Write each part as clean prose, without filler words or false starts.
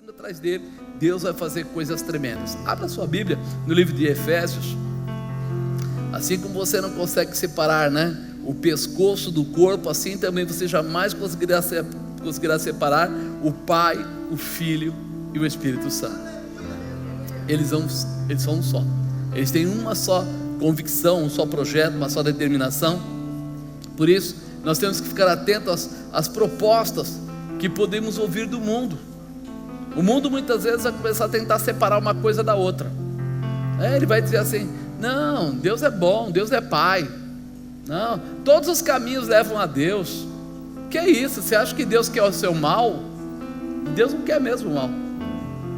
indo atrás dele, Deus vai fazer coisas tremendas. Abra sua Bíblia no livro de Efésios. Assim como você não consegue separar, o pescoço do corpo, assim também você jamais conseguirá separar o Pai, o Filho e o Espírito Santo. Eles são um só. Eles têm uma só convicção, um só projeto, uma só determinação. Por isso, nós temos que ficar atentos às propostas que podemos ouvir do mundo. O mundo muitas vezes vai começar a tentar separar uma coisa da outra. Ele vai dizer assim: não, Deus é bom, Deus é Pai. Não, todos os caminhos levam a Deus. Que é isso? Você acha que Deus quer o seu mal? Deus não quer mesmo o mal.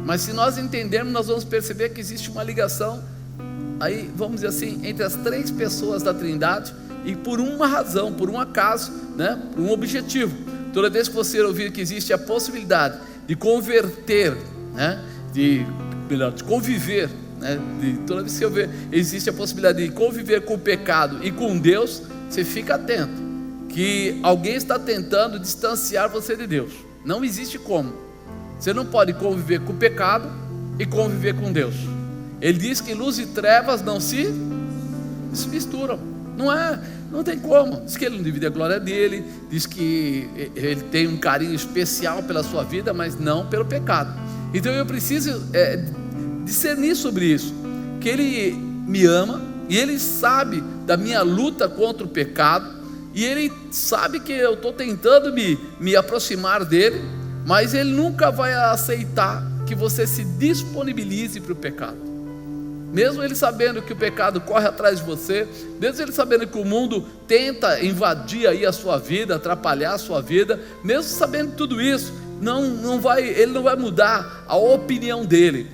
Mas se nós entendermos, nós vamos perceber que existe uma ligação, aí vamos dizer assim, entre as três pessoas da Trindade, e por uma razão, por um acaso, por um objetivo. Toda vez que você ouvir que existe a possibilidade de converter, de conviver, toda vez que eu ver existe a possibilidade de conviver com o pecado e com Deus, você fica atento, que alguém está tentando distanciar você de Deus. Não existe como. Você não pode conviver com o pecado e conviver com Deus. Ele diz que luz e trevas não se misturam. Não tem como. Diz que ele não divide a glória dele, diz que ele tem um carinho especial pela sua vida, mas não pelo pecado. Então eu preciso discernir sobre isso, que ele me ama, e ele sabe da minha luta contra o pecado, e ele sabe que eu estou tentando me aproximar dele, mas ele nunca vai aceitar que você se disponibilize para o pecado. Mesmo ele sabendo que o pecado corre atrás de você, mesmo ele sabendo que o mundo tenta invadir aí a sua vida, atrapalhar a sua vida, mesmo sabendo tudo isso, ele não vai mudar a opinião dele.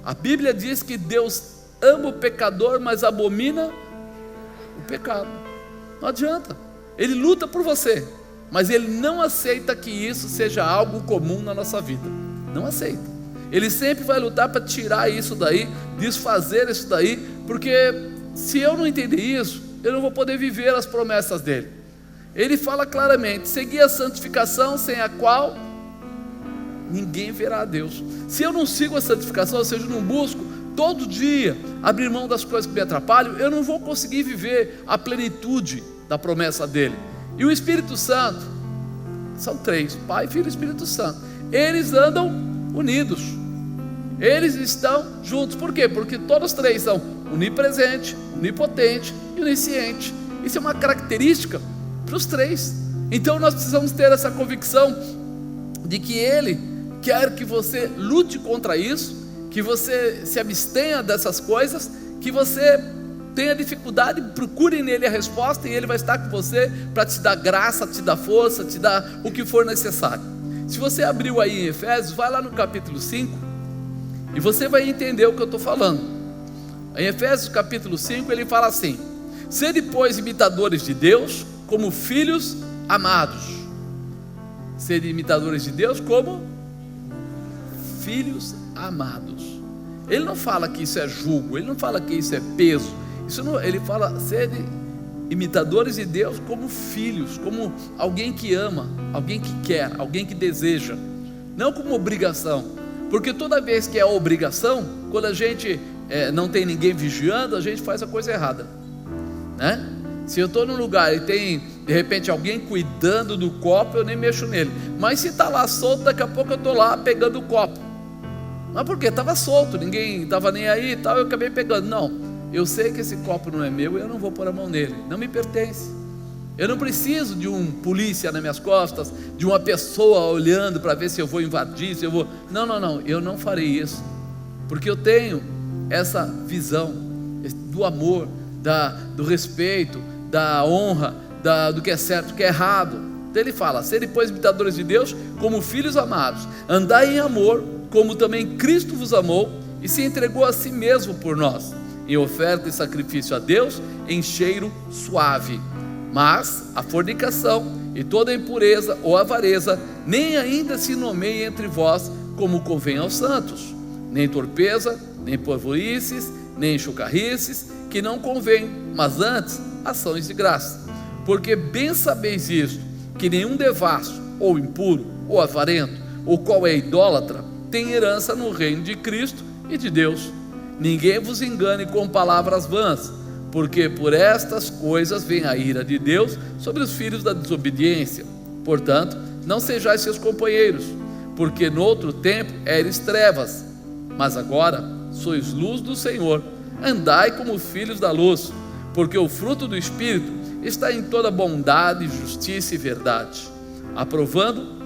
A Bíblia diz que Deus ama o pecador, mas abomina o pecado. Não adianta. Ele luta por você, mas ele não aceita que isso seja algo comum na nossa vida. Não aceita. Ele sempre vai lutar para tirar isso daí, desfazer isso daí, porque se eu não entender isso, eu não vou poder viver as promessas dele. Ele fala claramente: seguir a santificação, sem a qual ninguém verá a Deus. Se eu não sigo a santificação, ou seja, eu não busco todo dia abrir mão das coisas que me atrapalham, eu não vou conseguir viver a plenitude da promessa dele. E o Espírito Santo, são três: Pai, Filho e Espírito Santo. Eles andam unidos, eles estão juntos. Por quê? Porque todos três são onipresente, onipotente e onisciente. Isso é uma característica para os três. Então nós precisamos ter essa convicção de que ele quer que você lute contra isso, que você se abstenha dessas coisas, que você tenha dificuldade, procure nele a resposta, e ele vai estar com você para te dar graça, te dar força, te dar o que for necessário. Se você abriu aí em Efésios, vai lá no capítulo 5 e você vai entender o que eu estou falando. Em Efésios capítulo 5 ele fala assim: sede, pois, imitadores de Deus como filhos amados. Sede imitadores de Deus como filhos amados. Ele não fala que isso é jugo, ele não fala que isso é peso, ele fala: sede imitadores de Deus como filhos, como alguém que ama, alguém que quer, alguém que deseja, não como obrigação, porque toda vez que é obrigação, quando a gente não tem ninguém vigiando, a gente faz a coisa errada, Se eu estou num lugar e tem de repente alguém cuidando do copo, eu nem mexo nele, mas se está lá solto, daqui a pouco eu estou lá pegando o copo. Mas por quê? Estava solto, ninguém estava nem aí e tal, eu acabei pegando. Não, eu sei que esse copo não é meu e eu não vou pôr a mão nele, não me pertence. Eu não preciso de um polícia nas minhas costas, de uma pessoa olhando para ver se eu vou invadir, se eu vou... Não, eu não farei isso, porque eu tenho essa visão do amor, do respeito, da honra, do que é certo, do que é errado. Então ele fala: sede, pois, imitadores de Deus como filhos amados, andai em amor, como também Cristo vos amou e se entregou a si mesmo por nós, em oferta e sacrifício a Deus em cheiro suave. Mas a fornicação e toda impureza ou avareza nem ainda se nomeie entre vós, como convém aos santos, nem torpeza, nem polvorices, nem chocarrices, que não convém, mas antes ações de graça. Porque bem sabeis isto, que nenhum devasso, ou impuro, ou avarento, ou qual é idólatra, tem herança no reino de Cristo e de Deus. Ninguém vos engane com palavras vãs, porque por estas coisas vem a ira de Deus sobre os filhos da desobediência. Portanto, não sejais seus companheiros, porque noutro tempo eres trevas, mas agora sois luz do Senhor. Andai como filhos da luz, porque o fruto do Espírito está em toda bondade, justiça e verdade, aprovando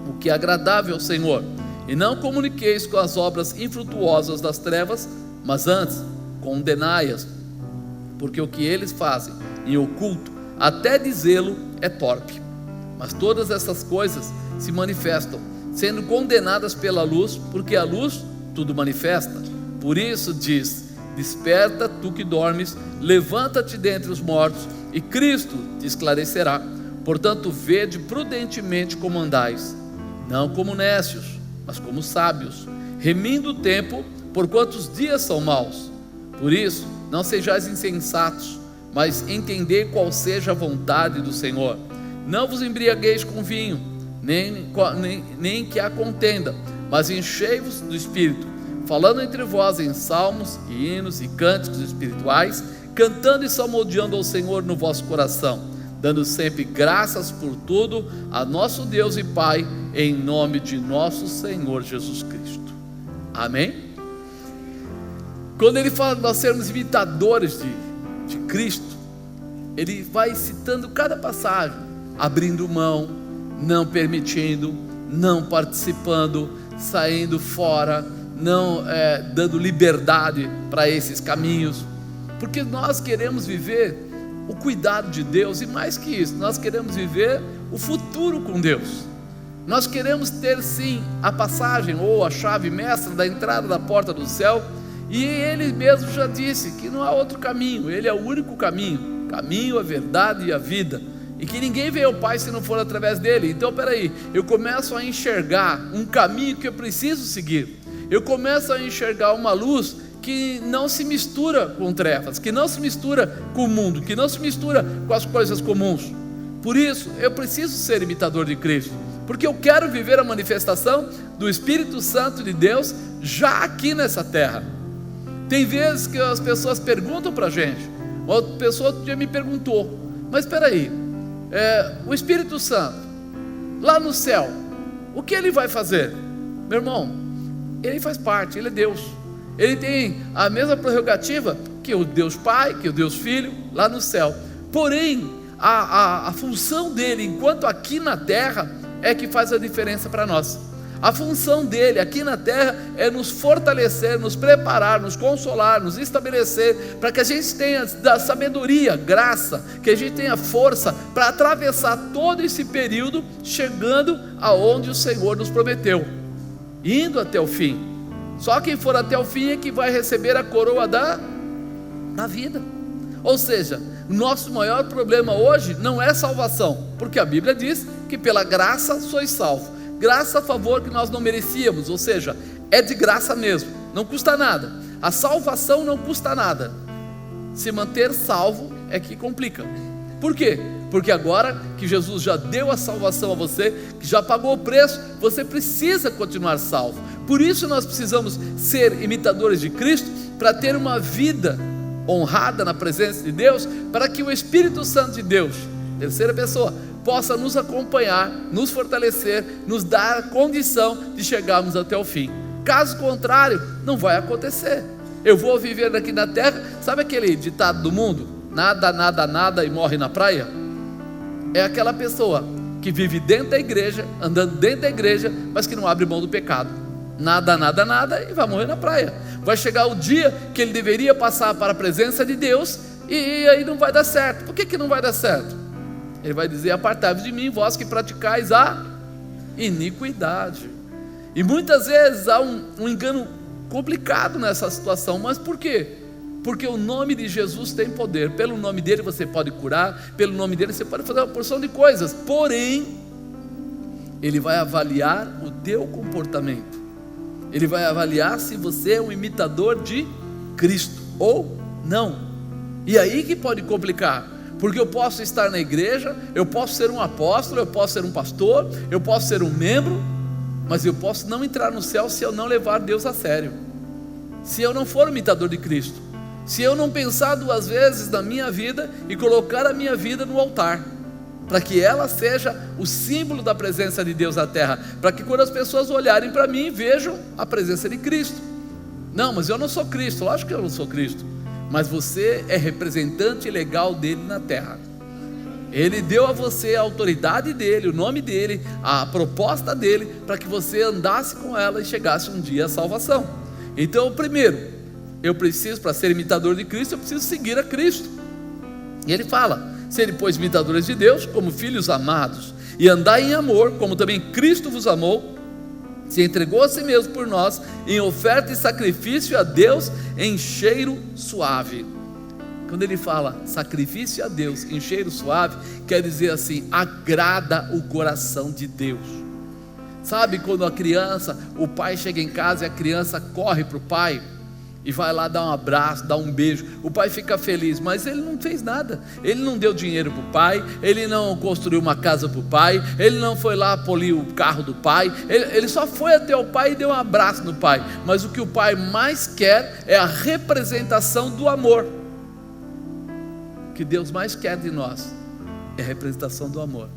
o que é agradável ao Senhor. E não comuniqueis com as obras infrutuosas das trevas, mas antes condenai-as, porque o que eles fazem em oculto, até dizê-lo, é torpe. Mas todas essas coisas se manifestam, sendo condenadas pela luz, porque a luz tudo manifesta. Por isso diz: desperta tu que dormes, levanta-te dentre os mortos, e Cristo te esclarecerá. Portanto, vede prudentemente como andais, não como nécios, mas como sábios, remindo o tempo, porquanto os dias são maus. Por isso, não sejais insensatos, mas entendei qual seja a vontade do Senhor. Não vos embriagueis com vinho, nem que há contenda, mas enchei-vos do Espírito, falando entre vós em salmos e hinos e cânticos espirituais, cantando e salmodiando ao Senhor no vosso coração, dando sempre graças por tudo a nosso Deus e Pai, em nome de nosso Senhor Jesus Cristo. Amém? Quando ele fala de nós sermos imitadores de Cristo, ele vai citando cada passagem, abrindo mão, não permitindo, não participando, saindo fora, não dando liberdade para esses caminhos, porque nós queremos viver o cuidado de Deus, e mais que isso, nós queremos viver o futuro com Deus. Nós queremos ter sim a passagem ou a chave mestra da entrada da porta do céu, e ele mesmo já disse que não há outro caminho, ele é o único caminho, a verdade e a vida, e que ninguém vê ao Pai se não for através dele. Então peraí, eu começo a enxergar um caminho que eu preciso seguir, eu começo a enxergar uma luz que não se mistura com trevas, que não se mistura com o mundo, que não se mistura com as coisas comuns. Por isso eu preciso ser imitador de Cristo, porque eu quero viver a manifestação do Espírito Santo de Deus já aqui nessa terra. Tem vezes que as pessoas perguntam para a gente, uma pessoa outro dia me perguntou, mas espera aí, o Espírito Santo lá no céu, o que ele vai fazer? Meu irmão, ele faz parte, ele é Deus, ele tem a mesma prerrogativa que o Deus Pai, que o Deus Filho lá no céu. Porém, a função dele enquanto aqui na terra é que faz a diferença para nós. A função dele aqui na terra é nos fortalecer, nos preparar, nos consolar, nos estabelecer, para que a gente tenha da sabedoria, graça, que a gente tenha força para atravessar todo esse período, chegando aonde o Senhor nos prometeu, indo até o fim. Só quem for até o fim é que vai receber a coroa da vida. Ou seja, nosso maior problema hoje não é salvação, porque a Bíblia diz que pela graça sois salvos. Graça a favor que nós não merecíamos, ou seja, é de graça mesmo, não custa nada. A salvação não custa nada. Se manter salvo é que complica. Por quê? Porque agora que Jesus já deu a salvação a você, que já pagou o preço, você precisa continuar salvo. Por isso nós precisamos ser imitadores de Cristo, para ter uma vida honrada na presença de Deus, para que o Espírito Santo de Deus, terceira pessoa, possa nos acompanhar, nos fortalecer, nos dar a condição de chegarmos até o fim. Caso contrário, não vai acontecer. Eu vou viver aqui na terra, sabe aquele ditado do mundo? Nada, nada, nada e morre na praia? É aquela pessoa que vive dentro da igreja, andando dentro da igreja, mas que não abre mão do pecado. Nada, nada, nada e vai morrer na praia. Vai chegar o dia que ele deveria passar para a presença de Deus e aí não vai dar certo. Por que não vai dar certo? Ele vai dizer: apartai-vos de mim, vós que praticais a iniquidade. E muitas vezes há um engano complicado nessa situação. Mas por quê? Porque o nome de Jesus tem poder. Pelo nome dele você pode curar, pelo nome dele você pode fazer uma porção de coisas. Porém, ele vai avaliar o teu comportamento. Ele vai avaliar se você é um imitador de Cristo ou não. E aí que pode complicar. Porque eu posso estar na igreja, eu posso ser um apóstolo, eu posso ser um pastor, eu posso ser um membro, mas eu posso não entrar no céu se eu não levar Deus a sério, se eu não for imitador de Cristo, se eu não pensar duas vezes na minha vida e colocar a minha vida no altar, para que ela seja o símbolo da presença de Deus na terra, para que quando as pessoas olharem para mim, vejam a presença de Cristo. Não, mas eu não sou Cristo. Lógico que eu não sou Cristo, mas você é representante legal dele na terra. Ele deu a você a autoridade dele, o nome dele, a proposta dele, para que você andasse com ela e chegasse um dia à salvação. Então, primeiro, eu preciso, para ser imitador de Cristo, eu preciso seguir a Cristo. E ele fala: sede, pois, imitadores de Deus, como filhos amados, e andai em amor, como também Cristo vos amou, se entregou a si mesmo por nós, em oferta e sacrifício a Deus, em cheiro suave. Quando ele fala sacrifício a Deus em cheiro suave, quer dizer assim, agrada o coração de Deus. Sabe quando a criança, o pai chega em casa e a criança corre para o pai e vai lá dar um abraço, dar um beijo, o pai fica feliz, mas ele não fez nada, ele não deu dinheiro para o pai, ele não construiu uma casa para o pai, ele não foi lá polir o carro do pai, ele só foi até o pai e deu um abraço no pai. Mas o que o pai mais quer é a representação do amor. O que Deus mais quer de nós é a representação do amor.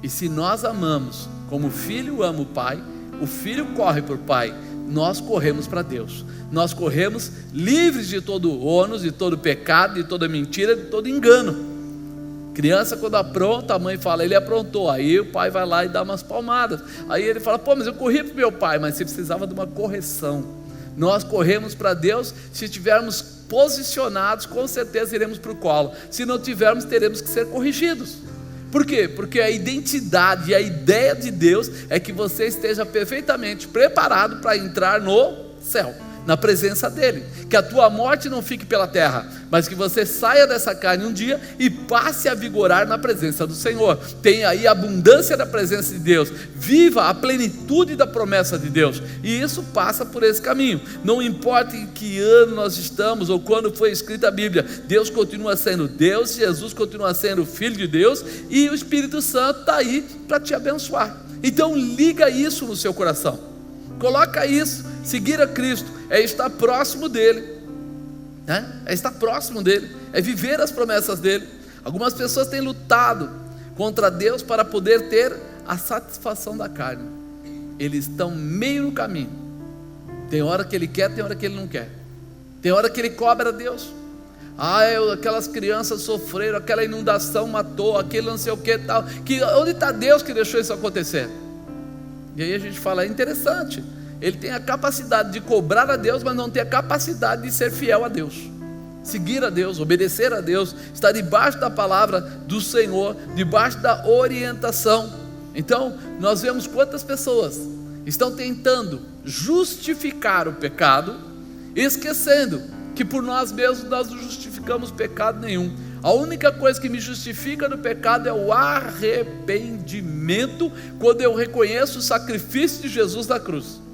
E se nós amamos como o filho ama o pai, o filho corre para o pai, nós corremos para Deus, nós corremos livres de todo ônus, de todo pecado, de toda mentira, de todo engano. Criança, quando apronta, a mãe fala: ele aprontou, aí o pai vai lá e dá umas palmadas, aí ele fala: pô, mas eu corri para o meu pai, mas você precisava de uma correção. Nós corremos para Deus, se estivermos posicionados, com certeza iremos para o colo, se não tivermos, teremos que ser corrigidos. Por quê? Porque a identidade e a ideia de Deus é que você esteja perfeitamente preparado para entrar no céu, na presença dele, que a tua morte não fique pela terra, mas que você saia dessa carne um dia e passe a vigorar na presença do Senhor, tenha aí a abundância da presença de Deus, viva a plenitude da promessa de Deus, e isso passa por esse caminho. Não importa em que ano nós estamos, ou quando foi escrita a Bíblia, Deus continua sendo Deus, Jesus continua sendo o Filho de Deus, e o Espírito Santo está aí para te abençoar. Então liga isso no seu coração, coloca isso. Seguir a Cristo é estar próximo dele, né? É estar próximo dele, é viver as promessas dele. Algumas pessoas têm lutado contra Deus para poder ter a satisfação da carne. Eles estão meio no caminho. Tem hora que ele quer, tem hora que ele não quer. Tem hora que ele cobra a Deus. Aquelas crianças sofreram, aquela inundação matou, aquele não sei o que tal. Onde está Deus que deixou isso acontecer? E aí a gente fala: é interessante. Ele tem a capacidade de cobrar a Deus, mas não tem a capacidade de ser fiel a Deus, seguir a Deus, obedecer a Deus, estar debaixo da palavra do Senhor, debaixo da orientação. Então nós vemos quantas pessoas estão tentando justificar o pecado, esquecendo que por nós mesmos nós não justificamos pecado nenhum. A única coisa que me justifica no pecado é o arrependimento, quando eu reconheço o sacrifício de Jesus na cruz.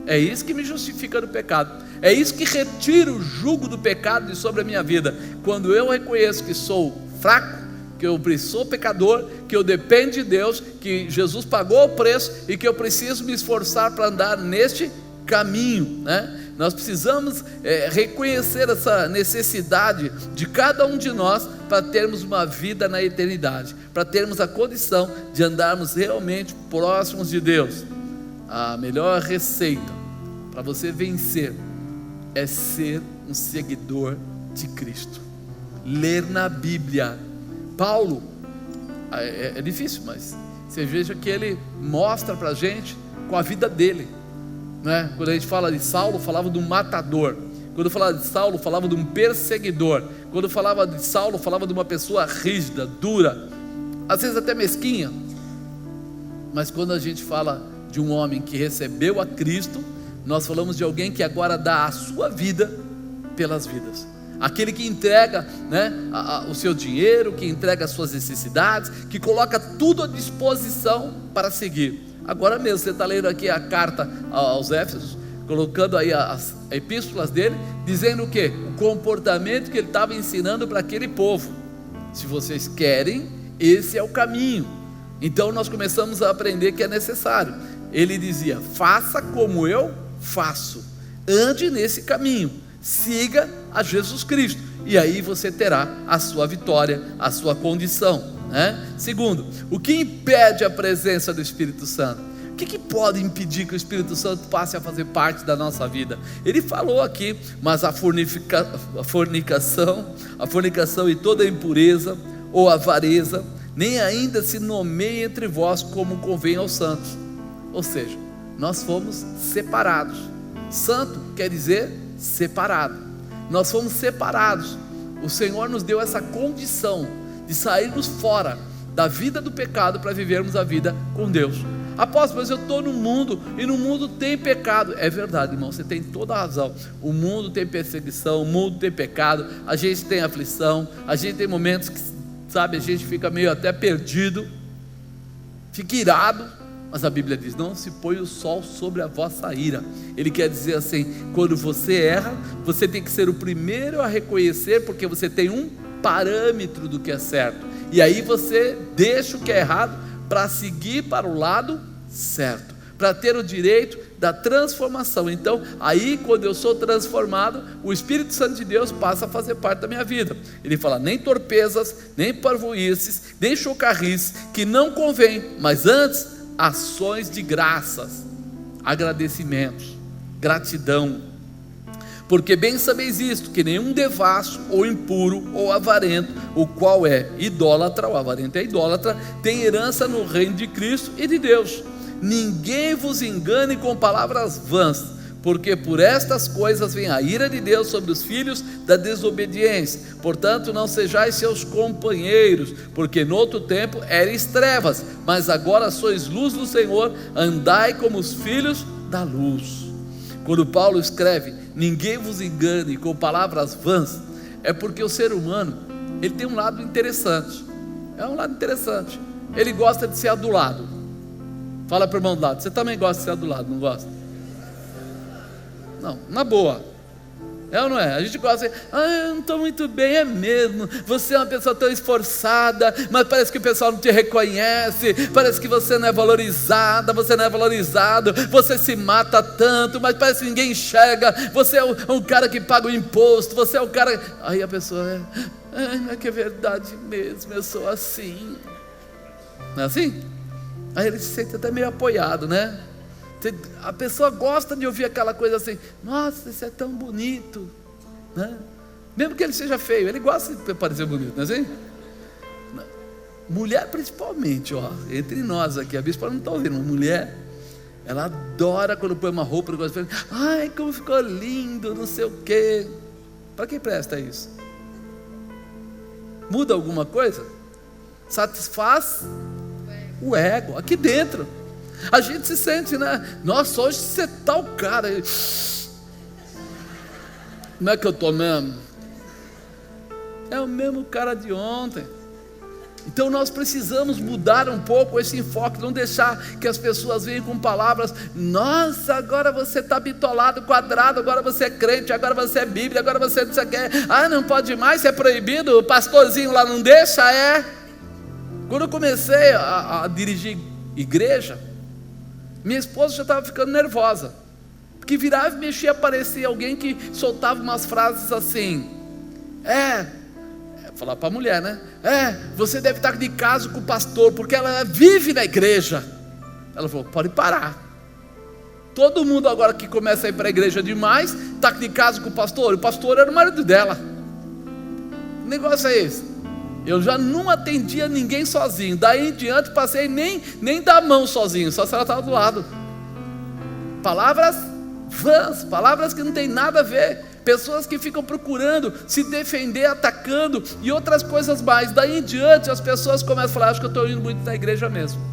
É isso que me justifica do pecado, é isso que retira o jugo do pecado de sobre a minha vida, quando eu reconheço que sou fraco, que eu sou pecador, que eu dependo de Deus, que Jesus pagou o preço e que eu preciso me esforçar para andar neste caminho, né? Nós precisamos reconhecer essa necessidade de cada um de nós para termos uma vida na eternidade, para termos a condição de andarmos realmente próximos de Deus. A melhor receita para você vencer é ser um seguidor de Cristo, ler na Bíblia. Paulo, é difícil, mas você veja que ele mostra para a gente com a vida dele, né? Quando a gente fala de Saulo, falava de um matador. Quando falava de Saulo, falava de um perseguidor. Quando falava de Saulo, falava de uma pessoa rígida, dura, às vezes até mesquinha. Mas quando a gente fala de um homem que recebeu a Cristo, nós falamos de alguém que agora dá a sua vida pelas vidas. Aquele que entrega, né, o seu dinheiro, que entrega as suas necessidades, que coloca tudo à disposição para seguir. Agora mesmo você está lendo aqui a carta aos Éfesos, colocando aí as epístolas dele, dizendo o quê? O comportamento que ele estava ensinando para aquele povo. Se vocês querem, esse é o caminho. Então nós começamos a aprender que é necessário ele dizia: faça como eu faço, ande nesse caminho, siga a Jesus Cristo, e aí você terá a sua vitória, a sua condição, né? Segundo, o que impede a presença do Espírito Santo? O que pode impedir que o Espírito Santo passe a fazer parte da nossa vida? Ele falou aqui: mas a fornicação e toda impureza ou avareza, nem ainda se nomeia entre vós como convém aos santos. Ou seja, nós fomos separados. Santo quer dizer separado. Nós fomos separados. O Senhor nos deu essa condição de sairmos fora da vida do pecado para vivermos a vida com Deus. Apóstolo, mas eu estou no mundo e no mundo tem pecado. É verdade, irmão, você tem toda a razão. O mundo tem perseguição, o mundo tem pecado, a gente tem aflição, a gente tem momentos que, sabe, a gente fica meio até perdido, fica irado, mas a Bíblia diz: não se põe o sol sobre a vossa ira. Ele quer dizer assim: quando você erra, você tem que ser o primeiro a reconhecer, porque você tem um parâmetro do que é certo, e aí você deixa o que é errado para seguir para o lado certo, para ter o direito da transformação. Então, aí quando eu sou transformado, o Espírito Santo de Deus passa a fazer parte da minha vida. Ele fala: nem torpezas, nem parvoíces, nem chocarrices, que não convém, mas antes ações de graças, agradecimentos, gratidão. Porque bem sabeis isto, que nenhum devasso, ou impuro, ou avarento, o qual é idólatra, o avarento é idólatra, tem herança no reino de Cristo e de Deus. Ninguém vos engane com palavras vãs, porque por estas coisas vem a ira de Deus sobre os filhos da desobediência. Portanto, não sejais seus companheiros, porque noutro tempo erais trevas, mas agora sois luz do Senhor, andai como os filhos da luz. Quando Paulo escreve: ninguém vos engane com palavras vãs, é porque o ser humano, ele tem um lado interessante. É um lado interessante. Ele gosta de ser adulado. Fala para o irmão do lado: você também gosta de ser adulado, não gosta? Não, na boa. É ou não é? A gente gosta de: eu não estou muito bem. É mesmo, você é uma pessoa tão esforçada, mas parece que o pessoal não te reconhece, parece que você não é valorizada, você não é valorizado, você se mata tanto, mas parece que ninguém enxerga, você é um cara que paga o imposto, você é o cara... Aí a pessoa é que é verdade mesmo, eu sou assim. Não é assim? Aí ele se sente até meio apoiado, né? A pessoa gosta de ouvir aquela coisa assim: nossa, isso é tão bonito, né? Mesmo que ele seja feio, ele gosta de parecer bonito, não é assim? Mulher principalmente, ó, entre nós aqui, a bispa não está ouvindo, mas mulher, ela adora quando põe uma roupa, gosta de falar: ai, como ficou lindo, não sei o quê. Para que presta isso? Muda alguma coisa? Satisfaz o ego, aqui dentro. A gente se sente, né? Nossa, hoje você tá o cara. Como é que eu tô mesmo? É o mesmo cara de ontem. Então nós precisamos mudar um pouco esse enfoque, não deixar que as pessoas venham com palavras: nossa, agora você está bitolado, quadrado, agora você é crente, agora você é Bíblia, agora você não sei o que. Ah, não pode mais, é proibido, o pastorzinho lá não deixa, é. Quando eu comecei a dirigir igreja, minha esposa já estava ficando nervosa, porque virava e mexia, aparecia alguém que soltava umas frases assim: falar para a mulher, né? Você deve estar de caso com o pastor, porque ela vive na igreja. Ela falou: pode parar. Todo mundo agora que começa a ir para a igreja demais está de caso com o pastor. O pastor era o marido dela. Que negócio é esse? Eu já não atendia ninguém sozinho. Daí em diante passei nem dar a mão sozinho, só se ela estava do lado. Palavras vãs, palavras que não tem nada a ver. Pessoas que ficam procurando se defender, atacando e outras coisas mais. Daí em diante as pessoas começam a falar: acho que eu estou indo muito na igreja mesmo.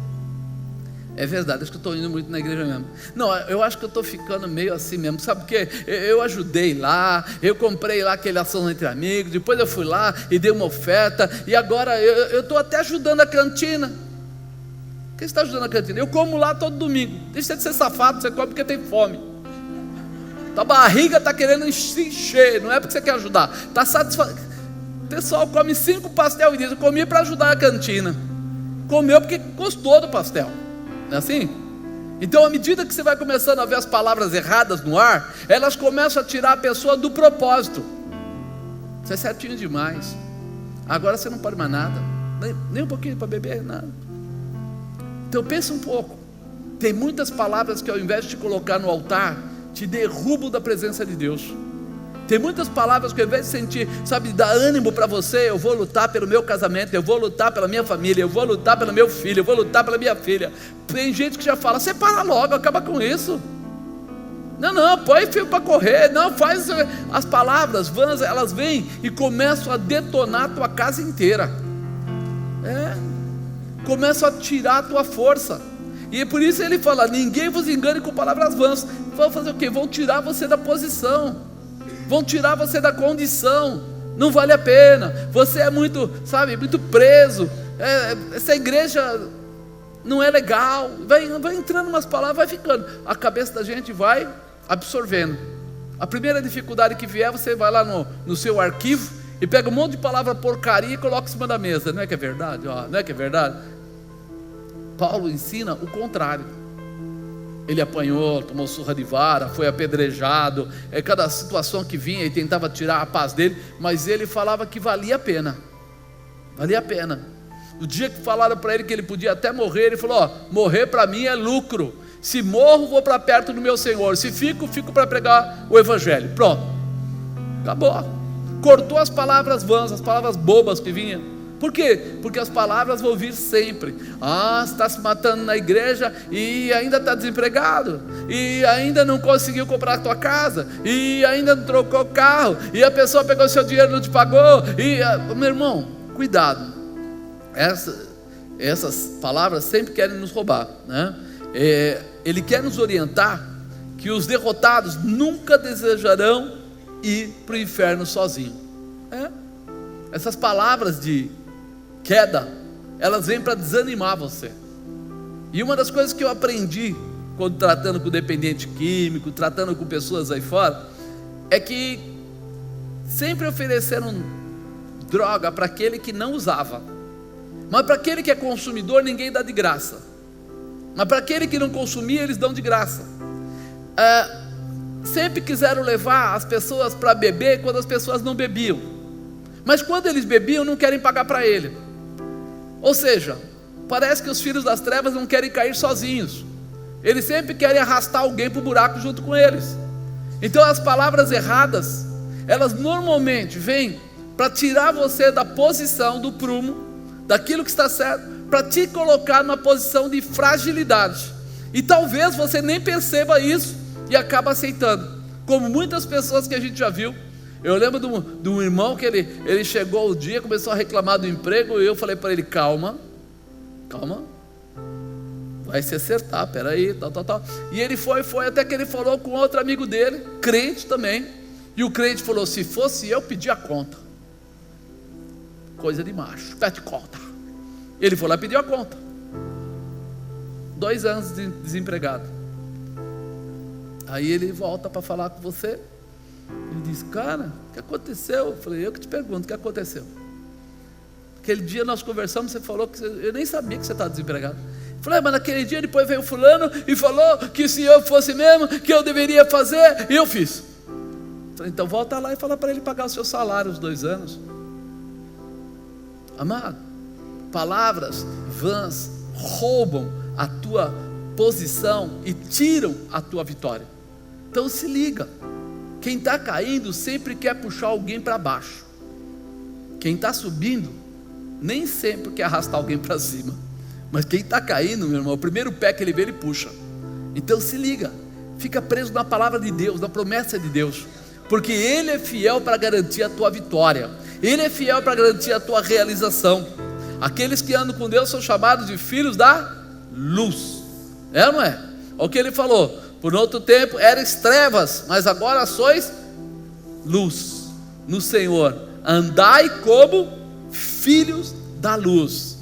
É verdade, acho que eu estou indo muito na igreja mesmo. Não, eu acho que eu estou ficando meio assim mesmo. Sabe por quê? Eu ajudei lá, eu comprei lá aquele ação entre amigos, depois eu fui lá e dei uma oferta, e agora eu estou até ajudando a cantina. Quem está ajudando a cantina? Eu como lá todo domingo. Deixa de ser safado, você come porque tem fome. Tua barriga está querendo se encher, não é porque você quer ajudar. Está satisfeito. O pessoal come 5 pastel e diz: eu comi para ajudar a cantina. Comeu porque gostou do pastel. Não é assim? Então, à medida que você vai começando a ver as palavras erradas no ar, elas começam a tirar a pessoa do propósito. Você é certinho demais, agora você não pode mais nada, nem um pouquinho para beber, nada. Então pensa um pouco. Tem muitas palavras que ao invés de te colocar no altar, te derrubam da presença de Deus. Tem muitas palavras que ao invés de sentir, sabe, dar ânimo para você, eu vou lutar pelo meu casamento, eu vou lutar pela minha família, eu vou lutar pelo meu filho, eu vou lutar pela minha filha. Tem gente que já fala, separa logo, acaba com isso. Não, põe filho para correr, não, faz. As palavras vãs, elas vêm e começam a detonar a tua casa inteira. Começam a tirar a tua força. E é por isso ele fala, ninguém vos engane com palavras vãs. Vão fazer o quê? Vão tirar você da posição, vão tirar você da condição. Não vale a pena, você é muito, sabe, muito preso, essa igreja não é legal. Vai entrando umas palavras, vai ficando, a cabeça da gente vai absorvendo. A primeira dificuldade que vier, você vai lá no seu arquivo e pega um monte de palavra porcaria e coloca em cima da mesa. Não é que é verdade? Não é que é verdade? Paulo ensina o contrário. Ele apanhou, tomou surra de vara, foi apedrejado, cada situação que vinha ele tentava tirar a paz dele, mas ele falava que valia a pena. Valia a pena. O dia que falaram para ele que ele podia até morrer, ele falou, morrer para mim é lucro. Se morro, vou para perto do meu Senhor. Se fico para pregar o Evangelho. Pronto, acabou. Cortou as palavras vãs, as palavras bobas que vinham. Por quê? Porque as palavras vão vir sempre. Você está se matando na igreja e ainda está desempregado, e ainda não conseguiu comprar a tua casa, e ainda não trocou o carro, e a pessoa pegou o seu dinheiro e não te pagou. Meu irmão, cuidado. Essas palavras sempre querem nos roubar, né? Ele quer nos orientar que os derrotados nunca desejarão ir para o inferno sozinho. Essas palavras de queda, elas vêm para desanimar você. E uma das coisas que eu aprendi quando tratando com dependente químico, tratando com pessoas aí fora, é que sempre ofereceram droga para aquele que não usava, mas para aquele que é consumidor ninguém dá de graça. Mas para aquele que não consumia, eles dão de graça. Sempre quiseram levar as pessoas para beber quando as pessoas não bebiam, mas quando eles bebiam não querem pagar para ele. Ou seja, parece que os filhos das trevas não querem cair sozinhos, eles sempre querem arrastar alguém para o buraco junto com eles. Então as palavras erradas, elas normalmente vêm para tirar você da posição do prumo, daquilo que está certo, para te colocar numa posição de fragilidade. E talvez você nem perceba isso e acaba aceitando, como muitas pessoas que a gente já viu. Eu lembro de um irmão que ele chegou o dia, começou a reclamar do emprego, e eu falei para ele, calma, vai se acertar, peraí, tal. E ele foi, até que ele falou com outro amigo dele, crente também, e o crente falou, se fosse eu, pedia a conta. Coisa de macho, pede conta. Ele foi lá e pediu a conta. 2 anos desempregado. Aí ele volta para falar com você. Ele diz, cara, o que aconteceu? Eu falei, eu que te pergunto, o que aconteceu? Aquele dia nós conversamos, você falou que eu nem sabia que você estava desempregado. Eu falei, mas naquele dia depois veio fulano e falou que se eu fosse mesmo, que eu deveria fazer, e eu fiz. Eu falei, então volta lá e fala para ele pagar o seu salário os 2 anos. Amado, palavras vãs roubam a tua posição e tiram a tua vitória. Então se liga. Quem está caindo sempre quer puxar alguém para baixo. Quem está subindo nem sempre quer arrastar alguém para cima. Mas quem está caindo, meu irmão, o primeiro pé que ele vê, ele puxa. Então se liga, fica preso na palavra de Deus, na promessa de Deus, porque Ele é fiel para garantir a tua vitória, Ele é fiel para garantir a tua realização. Aqueles que andam com Deus são chamados de filhos da luz. Ou não é? Olha o que ele falou, por outro tempo erais trevas, mas agora sois luz no Senhor, andai como filhos da luz.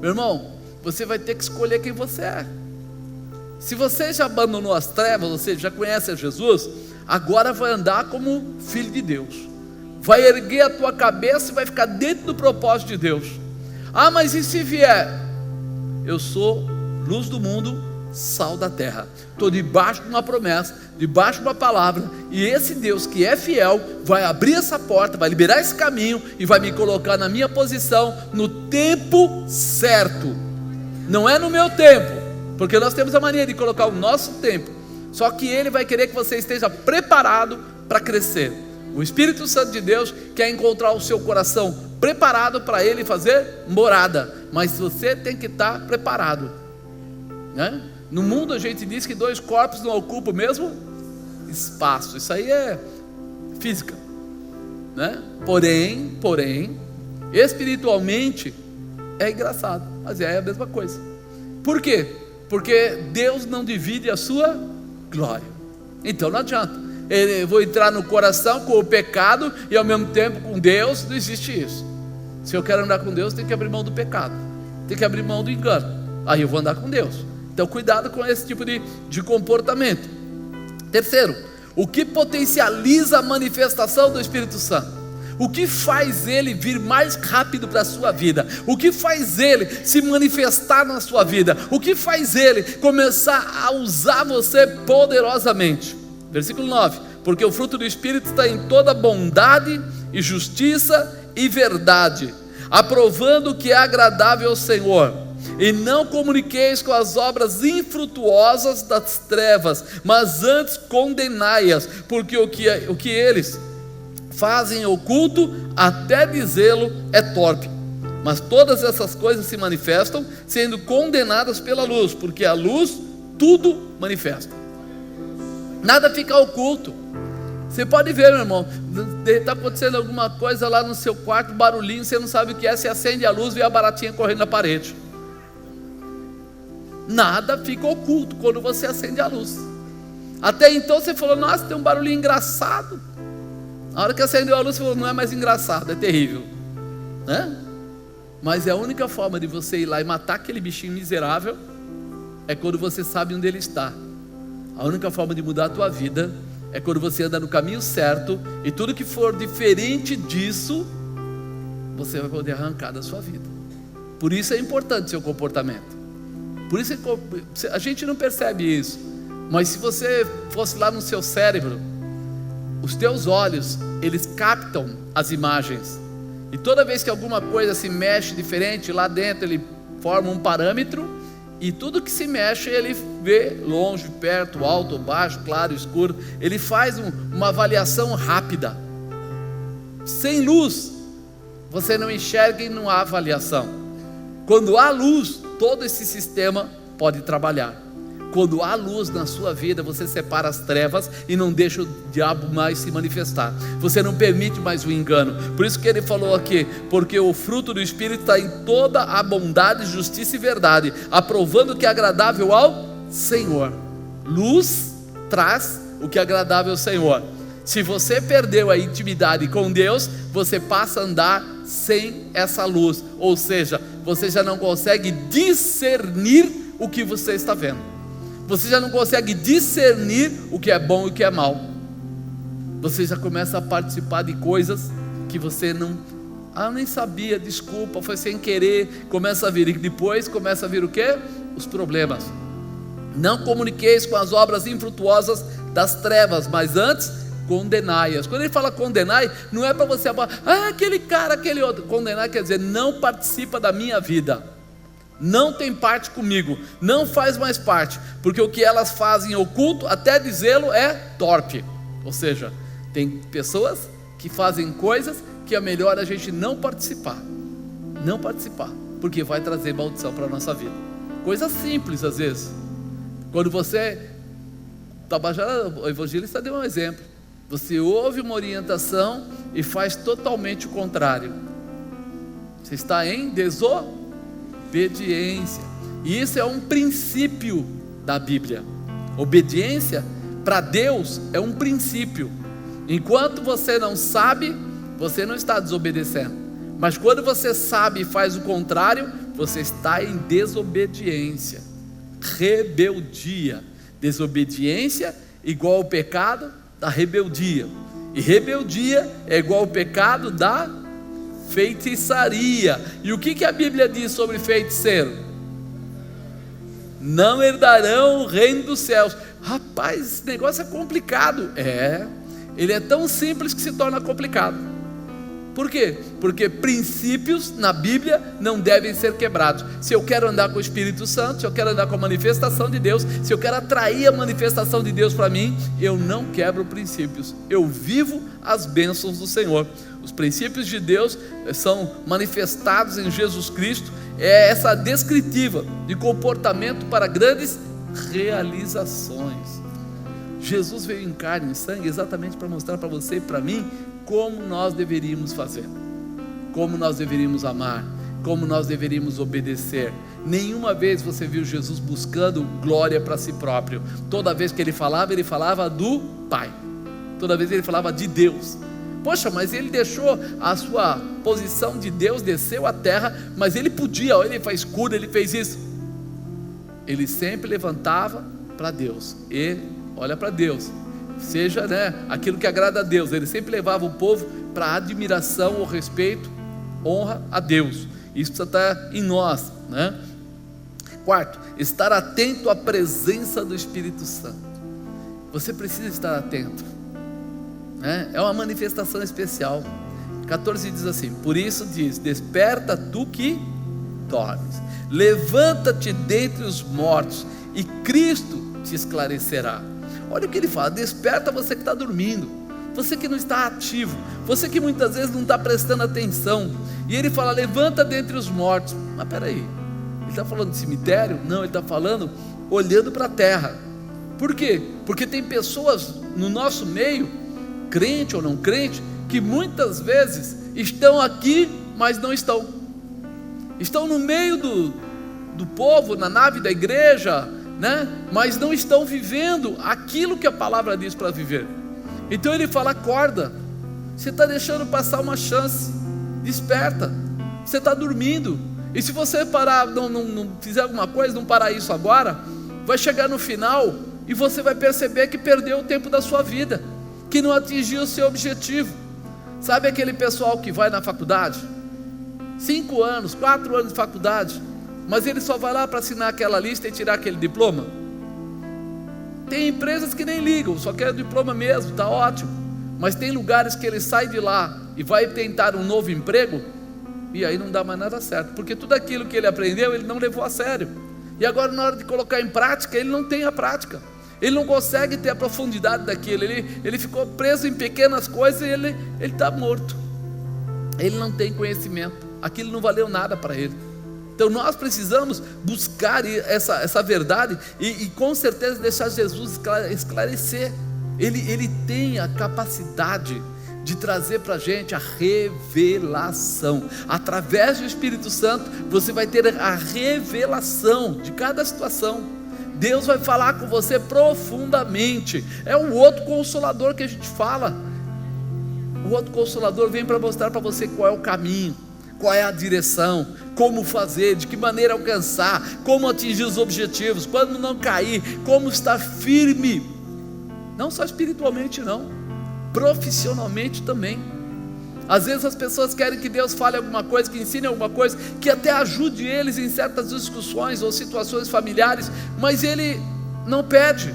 Meu irmão, você vai ter que escolher quem você é. Se você já abandonou as trevas, você já conhece a Jesus, agora vai andar como filho de Deus, vai erguer a tua cabeça e vai ficar dentro do propósito de Deus. Mas e se vier? Eu sou luz do mundo, sal da terra. Estou debaixo de uma promessa, debaixo de uma palavra, e esse Deus que é fiel vai abrir essa porta, vai liberar esse caminho e vai me colocar na minha posição no tempo certo. Não é no meu tempo, porque nós temos a mania de colocar o nosso tempo, só que Ele vai querer que você esteja preparado para crescer. O Espírito Santo de Deus quer encontrar o seu coração preparado para Ele fazer morada, mas você tem que estar preparado, né? No mundo a gente diz que 2 corpos não ocupam o mesmo espaço. Isso aí é física, né? Porém, espiritualmente é engraçado, mas é a mesma coisa. Por quê? Porque Deus não divide a sua glória. Então não adianta. Eu vou entrar no coração com o pecado e ao mesmo tempo com Deus. Não existe isso. Se eu quero andar com Deus, tem que abrir mão do pecado, tem que abrir mão do engano. Aí eu vou andar com Deus. Então cuidado com esse tipo de comportamento. Terceiro, o que potencializa a manifestação do Espírito Santo? O que faz ele vir mais rápido para a sua vida? O que faz ele se manifestar na sua vida? O que faz ele começar a usar você poderosamente? Versículo 9: porque o fruto do Espírito está em toda bondade e justiça e verdade, aprovando o que é agradável ao Senhor. E não comuniqueis com as obras infrutuosas das trevas, mas antes condenai-as, porque o que eles fazem oculto, até dizê-lo, é torpe. Mas todas essas coisas se manifestam, sendo condenadas pela luz, porque a luz tudo manifesta. Nada fica oculto. Você pode ver, meu irmão, está acontecendo alguma coisa lá no seu quarto, barulhinho, você não sabe o que é, você acende a luz e vê a baratinha correndo na parede. Nada fica oculto quando você acende a luz. Até então você falou, nossa, tem um barulhinho engraçado. A hora que acendeu a luz, você falou, não é mais engraçado, é terrível, né? Mas é a única forma de você ir lá e matar aquele bichinho miserável é quando você sabe onde ele está. A única forma de mudar a tua vida é quando você anda no caminho certo, e tudo que for diferente disso, você vai poder arrancar da sua vida. Por isso é importante seu comportamento. Por isso a gente não percebe isso, mas se você fosse lá no seu cérebro, os teus olhos, eles captam as imagens, e toda vez que alguma coisa se mexe diferente, lá dentro ele forma um parâmetro, e tudo que se mexe ele vê longe, perto, alto, baixo, claro, escuro. Ele faz uma avaliação rápida. Sem luz você não enxerga e não há avaliação. Quando há luz, todo esse sistema pode trabalhar. Quando há luz na sua vida, você separa as trevas e não deixa o diabo mais se manifestar. Você não permite mais o engano. Por isso que ele falou aqui, porque o fruto do Espírito está em toda a bondade, justiça e verdade, aprovando o que é agradável ao Senhor. Luz traz o que é agradável ao Senhor. Se você perdeu a intimidade com Deus, você passa a andar sem essa luz, ou seja, você já não consegue discernir o que você está vendo. Você já não consegue discernir o que é bom e o que é mal. Você já começa a participar de coisas que você não... eu nem sabia, desculpa, foi sem querer. Começa a vir, e depois começa a vir o quê? Os problemas. Não comuniqueis com as obras infrutuosas das trevas, mas antes condenai-as. Quando ele fala condenai, não é para você aquele cara, aquele outro. Condenar quer dizer não participa da minha vida, não tem parte comigo, não faz mais parte, porque o que elas fazem oculto, até dizê-lo, é torpe. Ou seja, tem pessoas que fazem coisas que é melhor a gente não participar, porque vai trazer maldição para a nossa vida. Coisa simples às vezes. Quando você, o evangelista deu um exemplo, você ouve uma orientação e faz totalmente o contrário, você está em desobediência. E isso é um princípio da Bíblia. Obediência para Deus é um princípio. Enquanto você não sabe, você não está desobedecendo. Mas quando você sabe e faz o contrário, você está em desobediência. Rebeldia. Desobediência igual ao pecado da rebeldia. E rebeldia é igual ao pecado da feitiçaria. E o que a Bíblia diz sobre feiticeiro? não herdarão o reino dos céus. Rapaz, esse negócio é complicado. Ele é tão simples que se torna complicado. Por quê? Porque princípios na Bíblia não devem ser quebrados. Se eu quero andar com o Espírito Santo, se eu quero andar com a manifestação de Deus, se eu quero atrair a manifestação de Deus para mim, eu não quebro princípios, eu vivo as bênçãos do Senhor. Os princípios de Deus são manifestados em Jesus Cristo, é essa descritiva de comportamento para grandes realizações. Jesus veio em carne e sangue exatamente para mostrar para você e para mim como nós deveríamos fazer, como nós deveríamos amar, como nós deveríamos obedecer. Nenhuma vez você viu Jesus buscando glória para si próprio. Toda vez que ele falava do Pai, toda vez ele falava de Deus. Poxa, mas ele deixou a sua posição de Deus, desceu à terra, mas ele podia, ele fez cura, ele fez isso. Ele sempre levantava para Deus, e olha para Deus, seja aquilo que agrada a Deus. Ele sempre levava o povo para admiração ou respeito, honra a Deus. Isso precisa estar em nós, Quarto, estar atento à presença do Espírito Santo. Você precisa estar atento, é uma manifestação especial. 14 diz assim: por isso diz, desperta tu que dormes, levanta-te dentre os mortos, e Cristo te esclarecerá. Olha o que ele fala: desperta você que está dormindo, você que não está ativo, você que muitas vezes não está prestando atenção. E ele fala: levanta dentre os mortos. Mas peraí, ele está falando de cemitério? Não, ele está falando olhando para a terra. Por quê? Porque tem pessoas no nosso meio, crente ou não crente, que muitas vezes estão aqui, mas não estão. Estão no meio do povo, na nave da igreja, mas não estão vivendo aquilo que a palavra diz para viver. Então ele fala: acorda, você está deixando passar uma chance, desperta, você está dormindo. E se você parar, não fizer alguma coisa, não parar isso agora, vai chegar no final e você vai perceber que perdeu o tempo da sua vida, que não atingiu o seu objetivo. Sabe aquele pessoal que vai na faculdade, 5 anos, 4 anos de faculdade, mas ele só vai lá para assinar aquela lista e tirar aquele diploma? Tem empresas que nem ligam, só querem o diploma mesmo, está ótimo. Mas tem lugares que ele sai de lá e vai tentar um novo emprego, e aí não dá mais nada certo, porque tudo aquilo que ele aprendeu, ele não levou a sério. E agora, na hora de colocar em prática, ele não tem a prática, ele não consegue ter a profundidade daquilo, ele ficou preso em pequenas coisas e ele está morto. Ele não tem conhecimento, aquilo não valeu nada para ele. Então nós precisamos buscar essa verdade e com certeza deixar Jesus esclarecer. Ele tem a capacidade de trazer para a gente a revelação. Através do Espírito Santo você vai ter a revelação de cada situação. Deus vai falar com você profundamente. É um outro Consolador que a gente fala. O outro Consolador vem para mostrar para você qual é o caminho, qual é a direção, como fazer, de que maneira alcançar, como atingir os objetivos, quando não cair, como estar firme, não só espiritualmente não, profissionalmente também. Às vezes as pessoas querem que Deus fale alguma coisa, que ensine alguma coisa, que até ajude eles em certas discussões ou situações familiares, mas Ele não pede.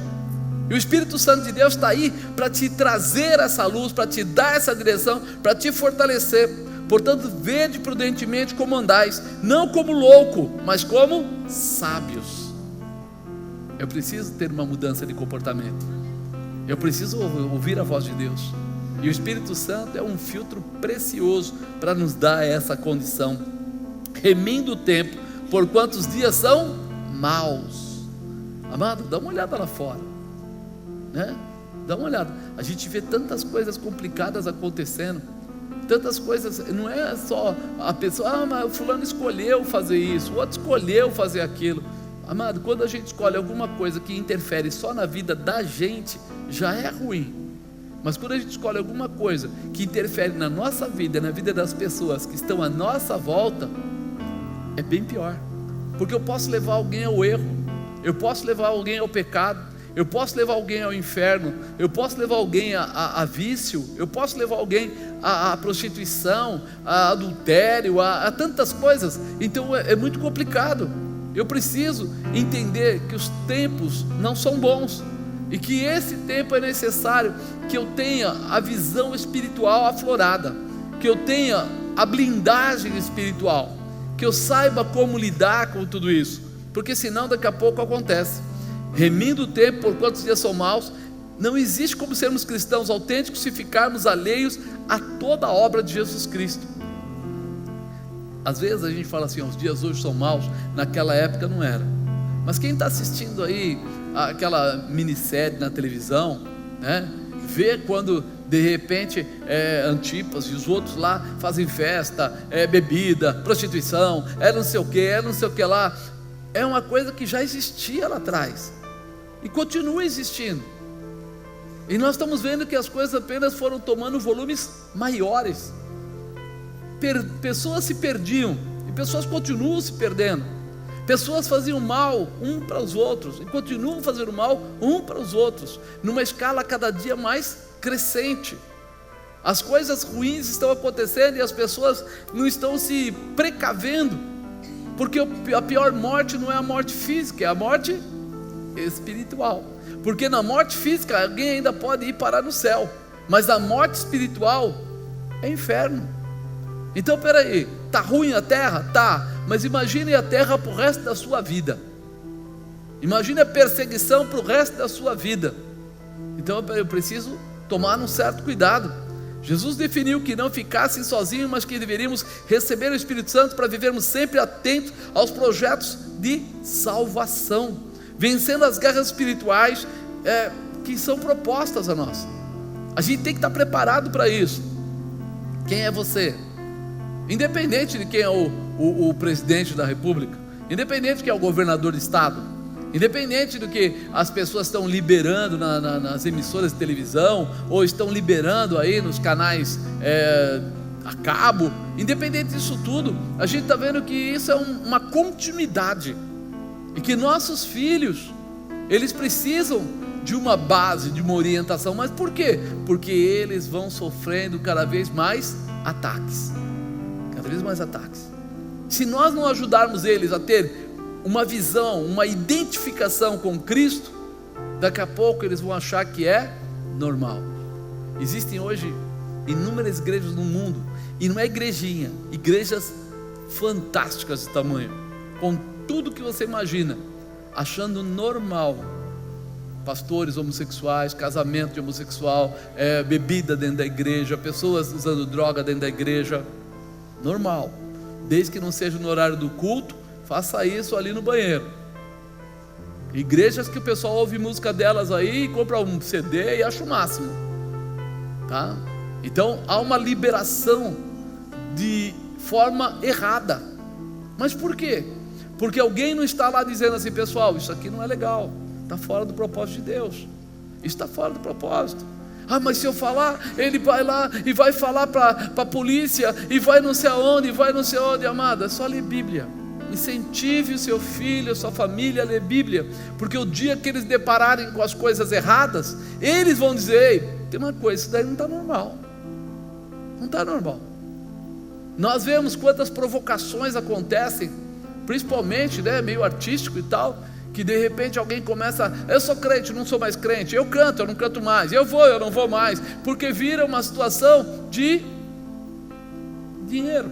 E o Espírito Santo de Deus está aí para te trazer essa luz, para te dar essa direção, para te fortalecer. Portanto, vede prudentemente como andais, não como louco, mas como sábios. Eu preciso ter uma mudança de comportamento, eu preciso ouvir a voz de Deus, e o Espírito Santo é um filtro precioso para nos dar essa condição. Remindo o tempo, porquanto os dias são maus. Amado, dá uma olhada lá fora, dá uma olhada. A gente vê tantas coisas complicadas acontecendo, tantas coisas. Não é só a pessoa: mas o fulano escolheu fazer isso, o outro escolheu fazer aquilo. Amado, quando a gente escolhe alguma coisa que interfere só na vida da gente, já é ruim. Mas quando a gente escolhe alguma coisa que interfere na nossa vida, na vida das pessoas que estão à nossa volta, é bem pior. Porque eu posso levar alguém ao erro, eu posso levar alguém ao pecado, eu posso levar alguém ao inferno, eu posso levar alguém a vício, eu posso levar alguém a prostituição, a adultério, a tantas coisas. Então é muito complicado. Eu preciso entender que os tempos não são bons, e que esse tempo é necessário que eu tenha a visão espiritual aflorada, que eu tenha a blindagem espiritual, que eu saiba como lidar com tudo isso, porque senão daqui a pouco acontece, remindo o tempo por quantos dias são maus. Não existe como sermos cristãos autênticos se ficarmos alheios a toda a obra de Jesus Cristo. Às vezes a gente fala assim, os dias hoje são maus, naquela época não era. Mas quem está assistindo aí aquela minissérie na televisão, né, vê quando de repente Antipas e os outros lá fazem festa, bebida, prostituição, não sei o que lá. É uma coisa que já existia lá atrás e continua existindo, e nós estamos vendo que as coisas apenas foram tomando volumes maiores. Pessoas se perdiam, e pessoas continuam se perdendo. Pessoas faziam mal um para os outros, e continuam fazendo mal um para os outros, numa escala cada dia mais crescente. As coisas ruins estão acontecendo, e as pessoas não estão se precavendo, porque a pior morte não é a morte física, é a morte espiritual. Porque na morte física alguém ainda pode ir parar no céu, mas na morte espiritual é inferno. Então peraí, está ruim a terra? Tá, mas imagine a terra para o resto da sua vida. Imagine a perseguição para o resto da sua vida. Então eu preciso tomar um certo cuidado. Jesus definiu que não ficassem sozinhos, mas que deveríamos receber o Espírito Santo para vivermos sempre atentos aos projetos de salvação, vencendo as guerras espirituais que são propostas a nós. A gente tem que estar preparado para isso. Quem é você? Independente de quem é o presidente da república, independente de quem é o governador de estado, independente do que as pessoas estão liberando nas emissoras de televisão, ou estão liberando aí nos canais a cabo, independente disso tudo, a gente está vendo que isso é uma continuidade, e que nossos filhos, eles precisam de uma base, de uma orientação. Mas por quê? Porque eles vão sofrendo cada vez mais ataques. Se nós não ajudarmos eles a ter uma visão, uma identificação com Cristo, daqui a pouco eles vão achar que é normal. Existem hoje inúmeras igrejas no mundo, e não é igrejinha, igrejas fantásticas de tamanho, com tudo que você imagina, achando normal pastores homossexuais, casamento de homossexual, bebida dentro da igreja, pessoas usando droga dentro da igreja. Normal, desde que não seja no horário do culto, faça isso ali no banheiro. Igrejas que o pessoal ouve música delas aí, compra um CD e acha o máximo, tá? Então há uma liberação de forma errada. Mas por quê? Porque alguém não está lá dizendo assim, pessoal, isso aqui não é legal, está fora do propósito de Deus, isso está fora do propósito. Mas se eu falar, ele vai lá e vai falar para a polícia, e vai não sei aonde, amada. É só ler Bíblia. Incentive o seu filho, a sua família a ler Bíblia, porque o dia que eles depararem com as coisas erradas, eles vão dizer, ei, tem uma coisa, isso daí não está normal. Não está normal. Nós vemos quantas provocações acontecem, principalmente, meio artístico e tal, que de repente alguém começa, eu sou crente, não sou mais crente, eu canto, eu não canto mais, eu não vou mais, porque vira uma situação de dinheiro,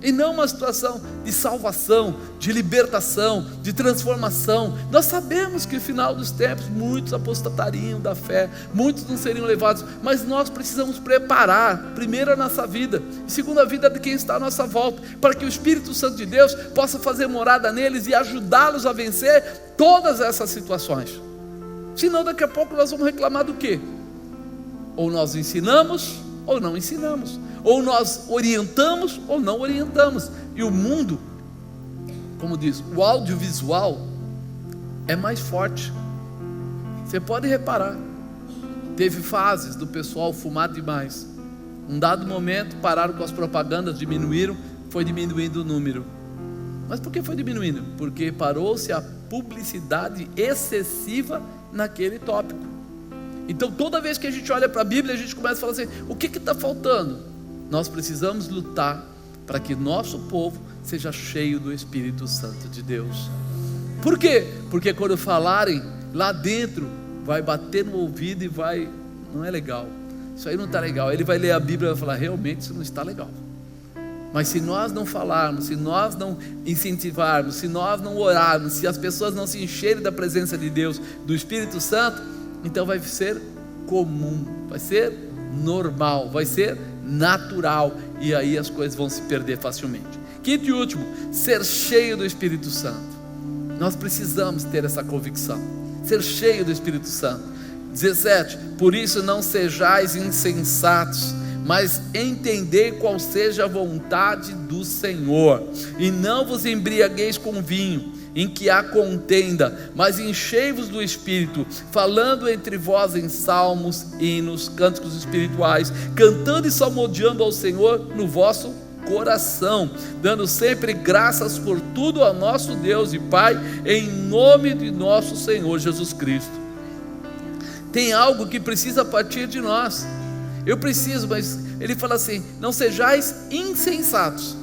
e não uma situação de salvação, de libertação, de transformação. Nós sabemos que no final dos tempos muitos apostatariam da fé, muitos não seriam levados, mas nós precisamos preparar, primeiro a nossa vida, e segundo a vida de quem está à nossa volta, para que o Espírito Santo de Deus possa fazer morada neles e ajudá-los a vencer todas essas situações. Senão daqui a pouco nós vamos reclamar do quê? Ou nós ensinamos ou não ensinamos, ou nós orientamos ou não orientamos. E o mundo, como diz, o audiovisual é mais forte. Você pode reparar, teve fases do pessoal fumar demais. Um dado momento pararam com as propagandas, diminuíram, foi diminuindo o número. Mas por que foi diminuindo? Porque parou-se a publicidade excessiva naquele tópico. Então toda vez que a gente olha para a Bíblia, a gente começa a falar assim, o que está faltando? Nós precisamos lutar para que nosso povo seja cheio do Espírito Santo de Deus. Por quê? Porque quando falarem lá dentro, vai bater no ouvido e não é legal, isso aí não está legal. Ele vai ler a Bíblia e vai falar, realmente isso não está legal. Mas se nós não falarmos, se nós não incentivarmos, se nós não orarmos, se as pessoas não se encherem da presença de Deus, do Espírito Santo, então vai ser comum, vai ser normal, vai ser natural, e aí as coisas vão se perder facilmente. Quinto e último, ser cheio do Espírito Santo. Nós precisamos ter essa convicção, ser cheio do Espírito Santo. 17, por isso não sejais insensatos, mas entendei qual seja a vontade do Senhor, e não vos embriagueis com vinho, em que há contenda, mas enchei-vos do Espírito, falando entre vós em salmos, hinos, cânticos espirituais, cantando e salmodiando ao Senhor no vosso coração, dando sempre graças por tudo ao nosso Deus e Pai, em nome de nosso Senhor Jesus Cristo. Tem algo que precisa partir de nós. Eu preciso, mas ele fala assim, não sejais insensatos.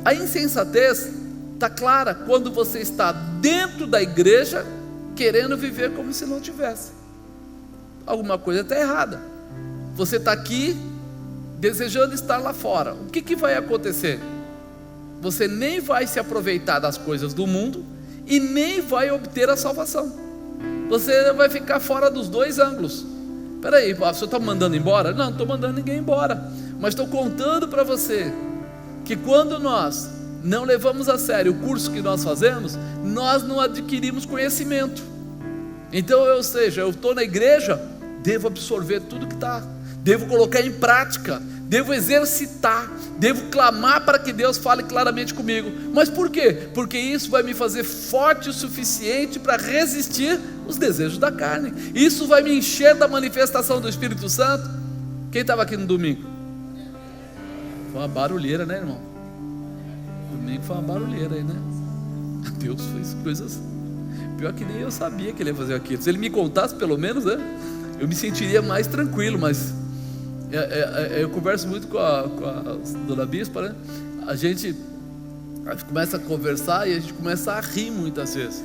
A insensatez está clara quando você está dentro da igreja, querendo viver como se não tivesse. Alguma coisa está errada. Você está aqui, desejando estar lá fora. O que vai acontecer? Você nem vai se aproveitar das coisas do mundo, e nem vai obter a salvação. Você vai ficar fora dos dois ângulos. Espera aí, o senhor está me mandando embora? Não, não estou mandando ninguém embora, mas estou contando para você, que quando nós não levamos a sério o curso que nós fazemos, nós não adquirimos conhecimento. Então, eu estou na igreja, devo absorver tudo que está, devo colocar em prática, devo exercitar, devo clamar para que Deus fale claramente comigo. Mas por quê? Porque isso vai me fazer forte o suficiente para resistir os desejos da carne. Isso vai me encher da manifestação do Espírito Santo. Quem estava aqui no domingo? Foi uma barulheira, né, irmão? Domingo foi uma barulheira aí, né? Deus fez coisas, pior que nem eu sabia que ele ia fazer aquilo. Se ele me contasse pelo menos, né, eu me sentiria mais tranquilo. Mas eu converso muito com a dona Bispa, né? A gente começa a conversar e a gente começa a rir muitas vezes,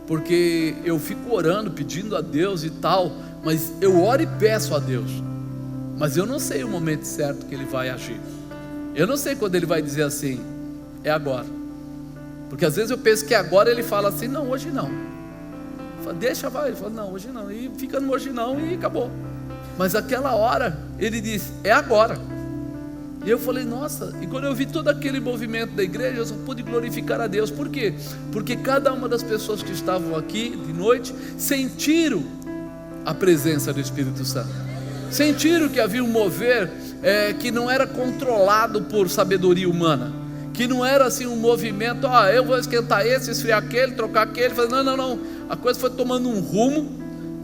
porque eu fico orando, pedindo a Deus e tal, mas eu oro e peço a Deus, mas eu não sei o momento certo que Ele vai agir. Eu não sei quando Ele vai dizer assim, é agora. Porque às vezes eu penso que agora Ele fala assim, não, hoje não. Falo, deixa, vai. Ele fala, não, hoje não. E fica no hoje não e acabou. Mas aquela hora Ele diz, é agora. E eu falei, nossa. E quando eu vi todo aquele movimento da igreja, eu só pude glorificar a Deus. Por quê? Porque cada uma das pessoas que estavam aqui de noite sentiram a presença do Espírito Santo, sentiram que havia um mover que não era controlado por sabedoria humana, que não era assim um movimento, eu vou esquentar esse, esfriar aquele, trocar aquele. Não, a coisa foi tomando um rumo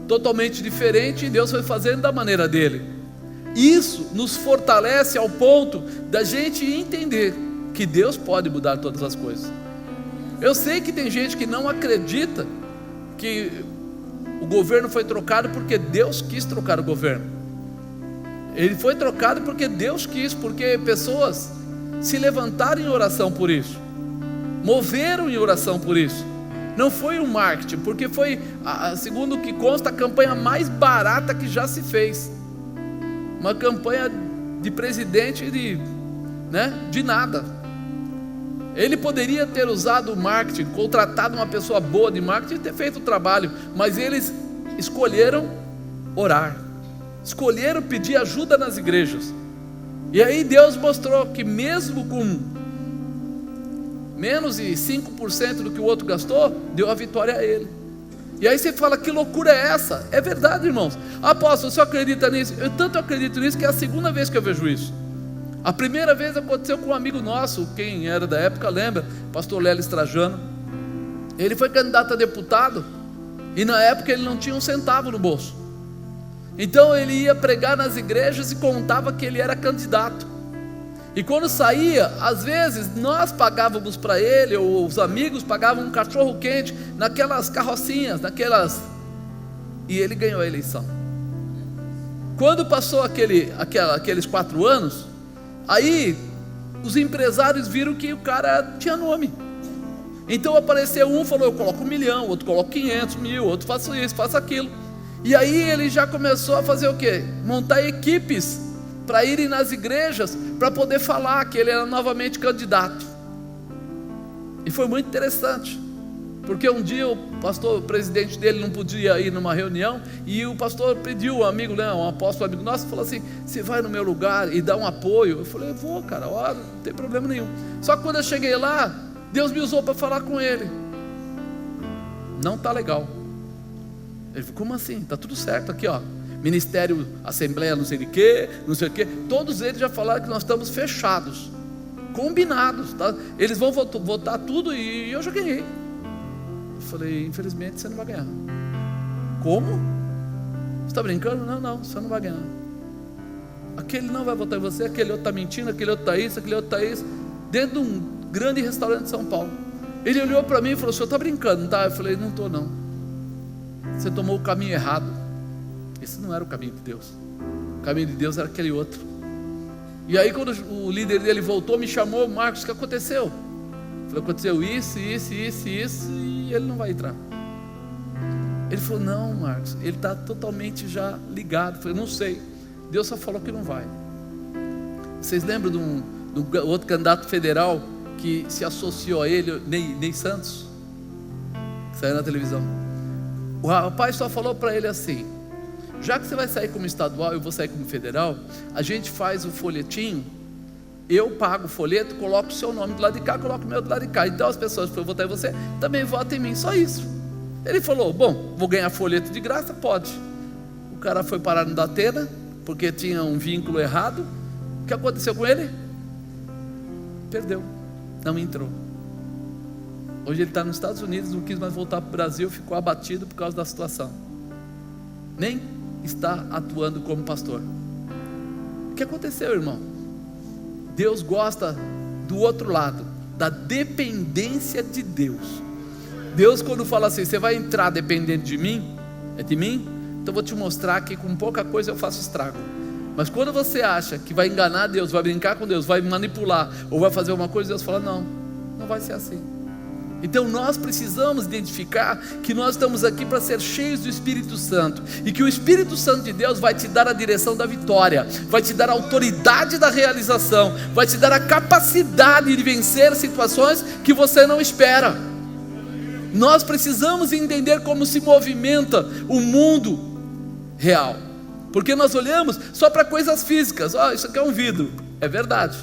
totalmente diferente, e Deus foi fazendo da maneira dele. Isso nos fortalece ao ponto da gente entender que Deus pode mudar todas as coisas. Eu sei que tem gente que não acredita que o governo foi trocado porque Deus quis trocar o governo. Ele foi trocado porque Deus quis, porque pessoas se levantaram em oração por isso, moveram em oração por isso. Não foi um marketing, porque foi, segundo o que consta, a campanha mais barata que já se fez. Uma campanha de presidente de nada. Ele poderia ter usado o marketing, contratado uma pessoa boa de marketing e ter feito o trabalho, mas eles escolheram orar, escolheram pedir ajuda nas igrejas. E aí Deus mostrou que mesmo com menos de 5% do que o outro gastou, deu a vitória a ele. E aí você fala, que loucura é essa? É verdade, irmãos. Apóstolo, você acredita nisso? Eu tanto acredito nisso que é a segunda vez que eu vejo isso. A primeira vez aconteceu com um amigo nosso, quem era da época lembra, pastor Lélio Estrajano. Ele foi candidato a deputado, e na época ele não tinha um centavo no bolso. Então ele ia pregar nas igrejas e contava que ele era candidato. E quando saía, às vezes nós pagávamos para ele, ou os amigos pagavam um cachorro quente naquelas carrocinhas, e ele ganhou a eleição. Quando passou aqueles 4 anos, aí os empresários viram que o cara tinha nome. Então apareceu um, falou: eu coloco 1 milhão, outro coloca 500 mil, outro faço isso, faço aquilo. E aí ele já começou a fazer o quê? Montar equipes para irem nas igrejas, para poder falar que ele era novamente candidato. E foi muito interessante, porque um dia o presidente dele não podia ir numa reunião, e o pastor pediu, um apóstolo amigo nosso, falou assim: você vai no meu lugar e dá um apoio? Eu falei: eu vou, cara, ó, não tem problema nenhum. Só que quando eu cheguei lá, Deus me usou para falar com ele. Não está legal. Ele falou: como assim? Está tudo certo aqui, ó. Ministério, Assembleia, não sei de quê, não sei o quê. Todos eles já falaram que nós estamos fechados, combinados, tá? Eles vão votar tudo e eu já ganhei. Eu falei: infelizmente você não vai ganhar. Como? Você está brincando? Não, você não vai ganhar. Aquele não vai votar em você, aquele outro está mentindo, aquele outro está isso, aquele outro está isso. Dentro de um grande restaurante de São Paulo. Ele olhou para mim e falou: o senhor está brincando, não está? Eu falei: não estou não. Você tomou o caminho errado. Esse não era o caminho de Deus. O caminho de Deus era aquele outro. E aí quando o líder dele voltou, me chamou: Marcos, o que aconteceu? Eu falei: aconteceu isso, e ele não vai entrar. Ele falou: não, Marcos, ele está totalmente já ligado. Eu falei: não sei, Deus só falou que não vai. Vocês lembram de um outro candidato federal que se associou a ele, Ney Santos, que saiu na televisão? O rapaz só falou para ele assim: já que você vai sair como estadual e eu vou sair como federal, a gente faz o folhetinho, eu pago o folheto, coloco o seu nome do lado de cá, coloco o meu do lado de cá, então as pessoas que for votar em você também votam em mim, só isso. Ele falou: bom, vou ganhar folheto de graça? Pode. O cara foi parar no Datena, porque tinha um vínculo errado. O que aconteceu com ele? Perdeu, não entrou. Hoje ele está nos Estados Unidos, não quis mais voltar para o Brasil, ficou abatido por causa da situação. Nem está atuando como pastor. O que aconteceu, irmão? Deus gosta do outro lado, da dependência de Deus. Deus, quando fala assim: você vai entrar dependendo de mim, é de mim, então eu vou te mostrar que com pouca coisa eu faço estrago. Mas quando você acha que vai enganar Deus, vai brincar com Deus, vai manipular, ou vai fazer uma coisa, Deus fala: não, não vai ser assim. Então nós precisamos identificar que nós estamos aqui para ser cheios do Espírito Santo, e que o Espírito Santo de Deus vai te dar a direção da vitória, vai te dar a autoridade da realização, vai te dar a capacidade de vencer situações que você não espera. Nós precisamos entender como se movimenta o mundo real, porque nós olhamos só para coisas físicas. Isso aqui é um vidro, é verdade,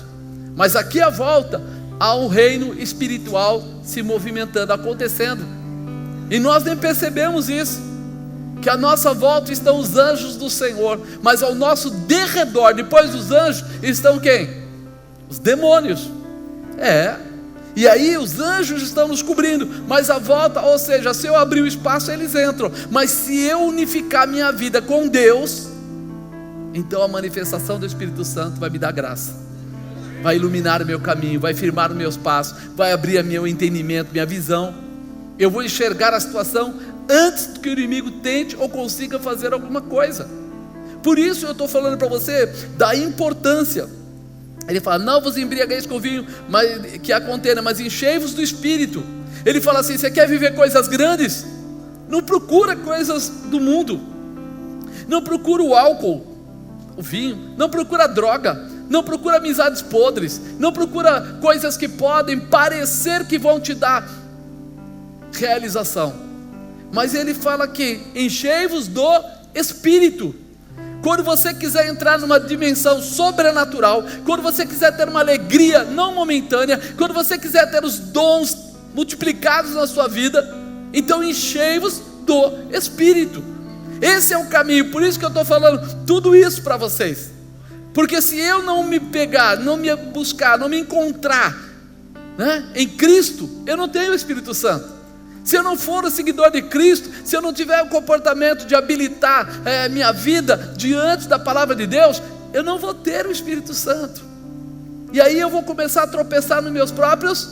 mas aqui à volta há um reino espiritual se movimentando, acontecendo, e nós nem percebemos isso, que à nossa volta estão os anjos do Senhor, mas ao nosso derredor, depois dos anjos, estão quem? Os demônios. E aí os anjos estão nos cobrindo, mas à volta, ou seja, se eu abrir o espaço, eles entram. Mas se eu unificar minha vida com Deus, então a manifestação do Espírito Santo vai me dar graça, vai iluminar o meu caminho, vai firmar os meus passos, vai abrir meu entendimento, minha visão. Eu vou enxergar a situação antes que o inimigo tente ou consiga fazer alguma coisa. Por isso eu estou falando para você da importância. Ele fala: não vos embriagueis com vinho que há contenda, mas enchei-vos do Espírito. Ele fala assim: você quer viver coisas grandes? Não procura coisas do mundo, não procura o álcool, o vinho, não procura a droga, não procura amizades podres, não procura coisas que podem parecer que vão te dar realização. Mas ele fala que enchei-vos do Espírito. Quando você quiser entrar numa dimensão sobrenatural, quando você quiser ter uma alegria não momentânea, quando você quiser ter os dons multiplicados na sua vida, então enchei-vos do Espírito. Esse é o caminho. Por isso que eu estou falando tudo isso para vocês, porque se eu não me pegar, não me buscar, não me encontrar, em Cristo, eu não tenho o Espírito Santo. Se eu não for o seguidor de Cristo, se eu não tiver o comportamento de habilitar minha vida diante da palavra de Deus, eu não vou ter o Espírito Santo. E aí eu vou começar a tropeçar nos meus próprios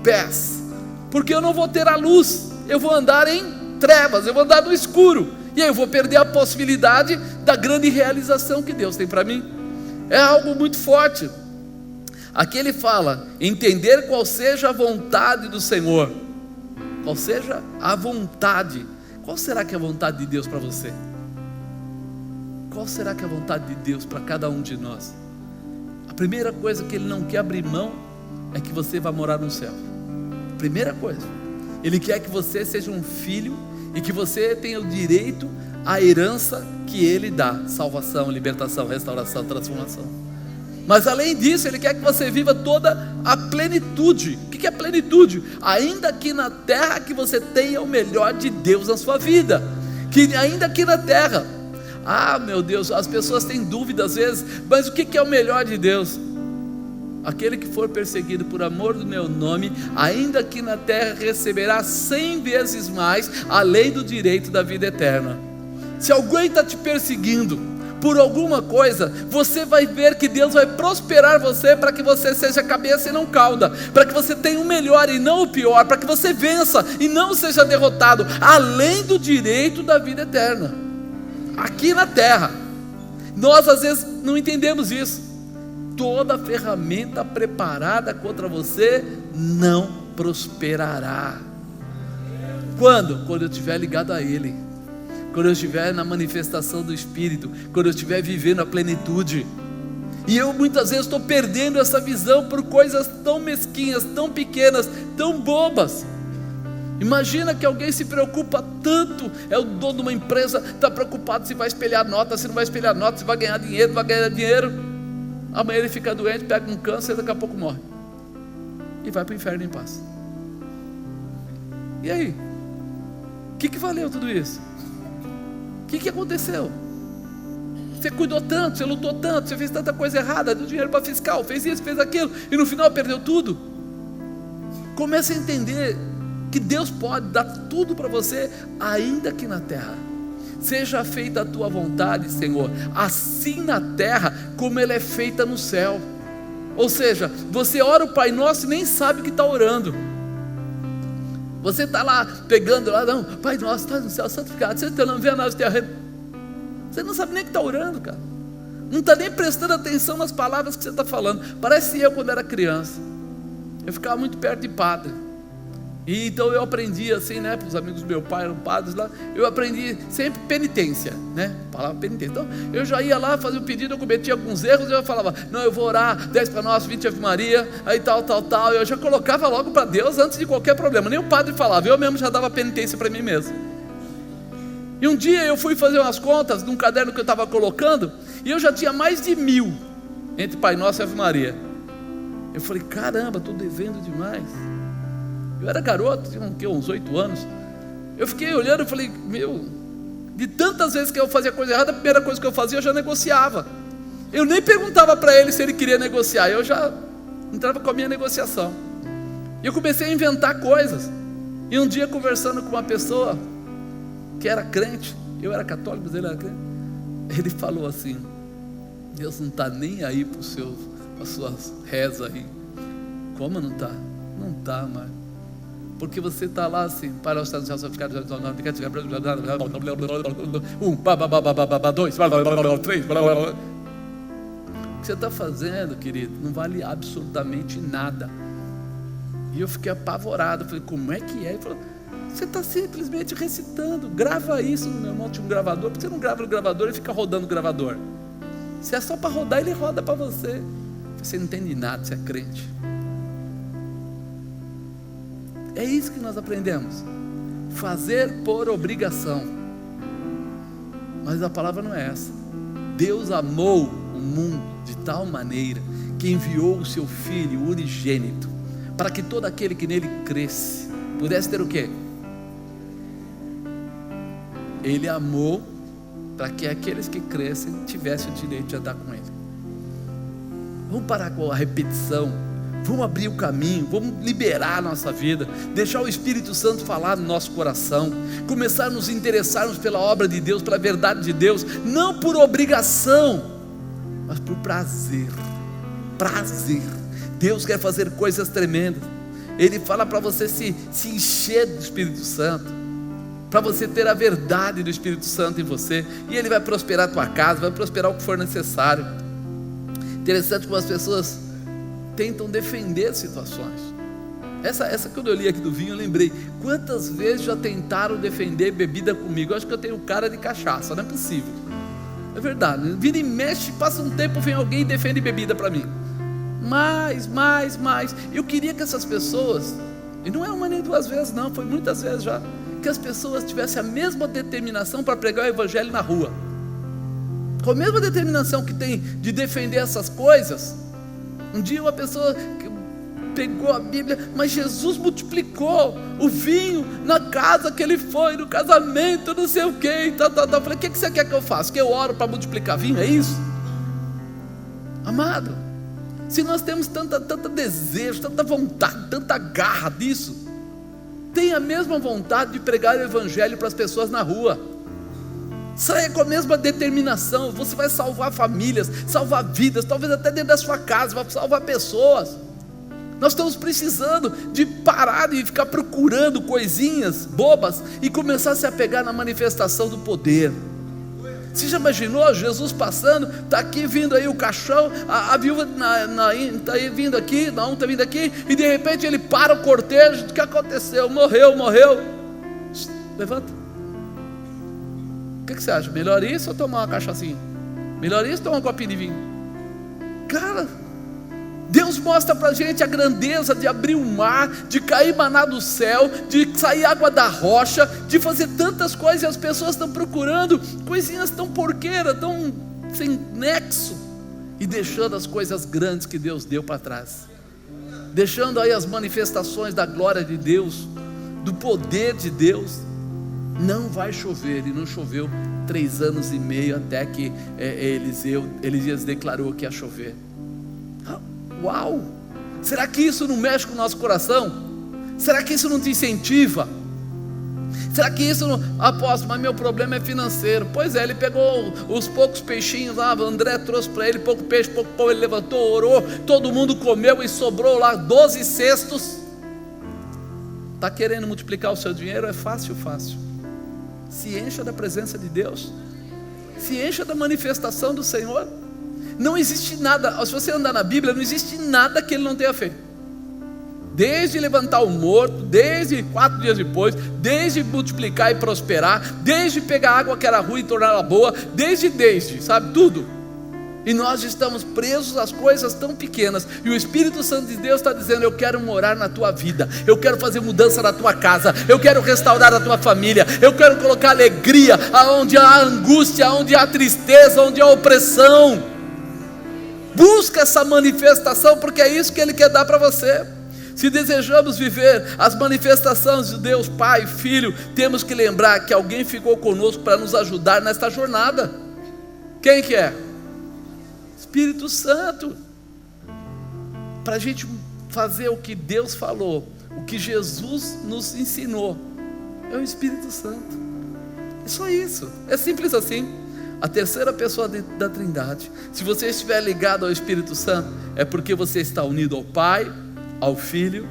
pés, porque eu não vou ter a luz, eu vou andar em trevas, eu vou andar no escuro, e aí eu vou perder a possibilidade da grande realização que Deus tem para mim. É algo muito forte. Aqui ele fala: entender qual seja a vontade do Senhor. qual seja a vontade. Qual será que é a vontade de Deus para você? Qual será que é a vontade de Deus para cada um de nós? A primeira coisa que Ele não quer abrir mão é que você vá morar no céu. Primeira coisa, Ele quer que você seja um filho e que você tenha o direito à herança que Ele dá: salvação, libertação, restauração, transformação. Mas além disso, Ele quer que você viva toda a plenitude. O que é plenitude? Ainda aqui na terra, que você tenha o melhor de Deus na sua vida. Que ainda aqui na terra, meu Deus, as pessoas têm dúvida às vezes, mas o que é o melhor de Deus? Aquele que for perseguido por amor do meu nome, ainda aqui na terra receberá 100 vezes mais, além do direito da vida eterna. Se alguém está te perseguindo por alguma coisa, você vai ver que Deus vai prosperar você, para que você seja cabeça e não cauda, para que você tenha o melhor e não o pior, para que você vença e não seja derrotado, além do direito da vida eterna, aqui na terra. Nós às vezes não entendemos isso. Toda ferramenta preparada contra você não prosperará. Quando? Quando eu estiver ligado a Ele, quando eu estiver na manifestação do Espírito, quando eu estiver vivendo a plenitude. E eu muitas vezes estou perdendo essa visão por coisas tão mesquinhas, tão pequenas, tão bobas. Imagina que alguém se preocupa tanto, é o dono de uma empresa, está preocupado se vai espelhar nota, se não vai espelhar nota, se vai ganhar dinheiro, não vai ganhar dinheiro. Amanhã ele fica doente, pega um câncer e daqui a pouco morre, e vai para o inferno em paz. E aí? O que valeu tudo isso? O que aconteceu? Você cuidou tanto, você lutou tanto, você fez tanta coisa errada, deu dinheiro para fiscal, fez isso, fez aquilo, e no final perdeu tudo. Comece a entender que Deus pode dar tudo para você, ainda aqui na terra. Seja feita a tua vontade, Senhor, assim na terra como ela é feita no céu. Ou seja, você ora o Pai Nosso e nem sabe que está orando. Você está lá pegando lá, não, Pai Nosso, está no céu, santificado, você não vê a nossa terra. Você não sabe nem que está orando, cara. Não está nem prestando atenção nas palavras que você está falando. Parece eu quando era criança. Eu ficava muito perto de padre. E então eu aprendi assim, né? Os amigos do meu pai eram padres lá. Eu aprendi sempre penitência, né? Palavra penitência. Então eu já ia lá fazer o pedido, eu cometia alguns erros, e eu falava, não, eu vou orar 10 para nós, 20 Ave Maria, aí tal. Eu já colocava logo para Deus antes de qualquer problema. Nem o padre falava, eu mesmo já dava penitência para mim mesmo. E um dia eu fui fazer umas contas num caderno que eu estava colocando, e eu já tinha mais de 1000 entre Pai Nosso e Ave Maria. Eu falei, caramba, estou devendo demais. Eu era garoto, tinha uns 8 anos. Eu fiquei olhando e falei, de tantas vezes que eu fazia coisa errada, a primeira coisa que eu fazia, eu já negociava. Eu nem perguntava para ele se ele queria negociar, eu já entrava com a minha negociação. E eu comecei a inventar coisas. E um dia, conversando com uma pessoa que era crente, eu era católico, mas ele era crente, ele falou assim, Deus não está nem aí para as suas rezas aí. Como não está? Não está, mano. Porque você está lá assim, para os Estados Unidos, três. O que você está fazendo, querido, não vale absolutamente nada. E eu fiquei apavorado, falei, como é que é? Ele falou, você está simplesmente recitando, grava isso. Meu irmão tinha um gravador, porque você não grava no gravador e fica rodando o gravador. Se é só para rodar, ele roda para você. Você não entende nada, você é crente. É isso que nós aprendemos, fazer por obrigação. Mas a palavra não é essa. Deus amou o mundo de tal maneira que enviou o seu Filho unigênito, para que todo aquele que nele cresce pudesse ter o quê? Ele amou para que aqueles que crescem tivessem o direito de andar com Ele. Vamos parar com a repetição. Vamos abrir o caminho, vamos liberar a nossa vida, deixar o Espírito Santo falar no nosso coração, começar a nos interessarmos pela obra de Deus, pela verdade de Deus, não por obrigação, mas por prazer. Prazer. Deus quer fazer coisas tremendas. Ele fala para você se encher do Espírito Santo, para você ter a verdade do Espírito Santo em você, e Ele vai prosperar a tua casa, vai prosperar o que for necessário. Interessante como as pessoas tentam defender situações. Essa quando eu li aqui do vinho, eu lembrei, quantas vezes já tentaram defender bebida comigo? Eu acho que eu tenho cara de cachaça, não é possível. É verdade, vira e mexe, passa um tempo, vem alguém e defende bebida para mim. Mais. Eu queria que essas pessoas, e não é uma nem duas vezes não, foi muitas vezes já, que as pessoas tivessem a mesma determinação para pregar o evangelho na rua, com a mesma determinação que tem de defender essas coisas. Um dia uma pessoa pegou a Bíblia, mas Jesus multiplicou o vinho na casa que ele foi, no casamento, não sei o que, Eu falei, o que você quer que eu faça? Que eu oro para multiplicar vinho, é isso? Amado, se nós temos tanto desejo, tanta vontade, tanta garra disso, tenha a mesma vontade de pregar o evangelho para as pessoas na rua. Saia com a mesma determinação. Você vai salvar famílias, salvar vidas, talvez até dentro da sua casa, vai salvar pessoas. Nós estamos precisando de parar de ficar procurando coisinhas bobas e começar a se apegar na manifestação do poder. Você já imaginou Jesus passando, está aqui vindo aí o caixão, a viúva está vindo aqui, Naum está vindo aqui, e de repente ele para o cortejo, o que aconteceu? Morreu. Levanta. O que você acha? Melhor isso ou tomar uma cachaçinha? Melhor isso ou tomar um copinho de vinho? Cara, Deus mostra para a gente a grandeza de abrir o mar, de cair maná do céu, de sair água da rocha, de fazer tantas coisas, e as pessoas estão procurando coisinhas tão porqueiras, tão sem nexo, e deixando as coisas grandes que Deus deu para trás, deixando aí as manifestações da glória de Deus, do poder de Deus. Não vai chover, e não choveu 3 anos e meio até que Elias declarou que ia chover. Uau! Será que isso não mexe com o nosso coração? Será que isso não te incentiva? Será que isso não... Apóstolo, mas meu problema é financeiro. Pois é, ele pegou os poucos peixinhos lá, André trouxe para ele, pouco peixe, pouco pão, ele levantou, orou, todo mundo comeu e sobrou lá 12 cestos. Está querendo multiplicar o seu dinheiro? É fácil. Se encha da presença de Deus, se encha da manifestação do Senhor. Não existe nada, se você andar na Bíblia, não existe nada que ele não tenha feito. Desde levantar o morto, desde 4 dias depois, desde multiplicar e prosperar, desde pegar água que era ruim e torná-la boa, desde, sabe, tudo. E nós estamos presos às coisas tão pequenas, e o Espírito Santo de Deus está dizendo: eu quero morar na tua vida, eu quero fazer mudança na tua casa, eu quero restaurar a tua família, eu quero colocar alegria aonde há angústia, aonde há tristeza, onde há opressão. Busca essa manifestação, porque é isso que Ele quer dar para você. Se desejamos viver as manifestações de Deus Pai, Filho, temos que lembrar que alguém ficou conosco para nos ajudar nesta jornada. Quem que é? Espírito Santo. Para a gente fazer o que Deus falou, o que Jesus nos ensinou, é o Espírito Santo. É só isso, é simples assim. A terceira pessoa da Trindade. Se você estiver ligado ao Espírito Santo, é porque você está unido ao Pai, ao Filho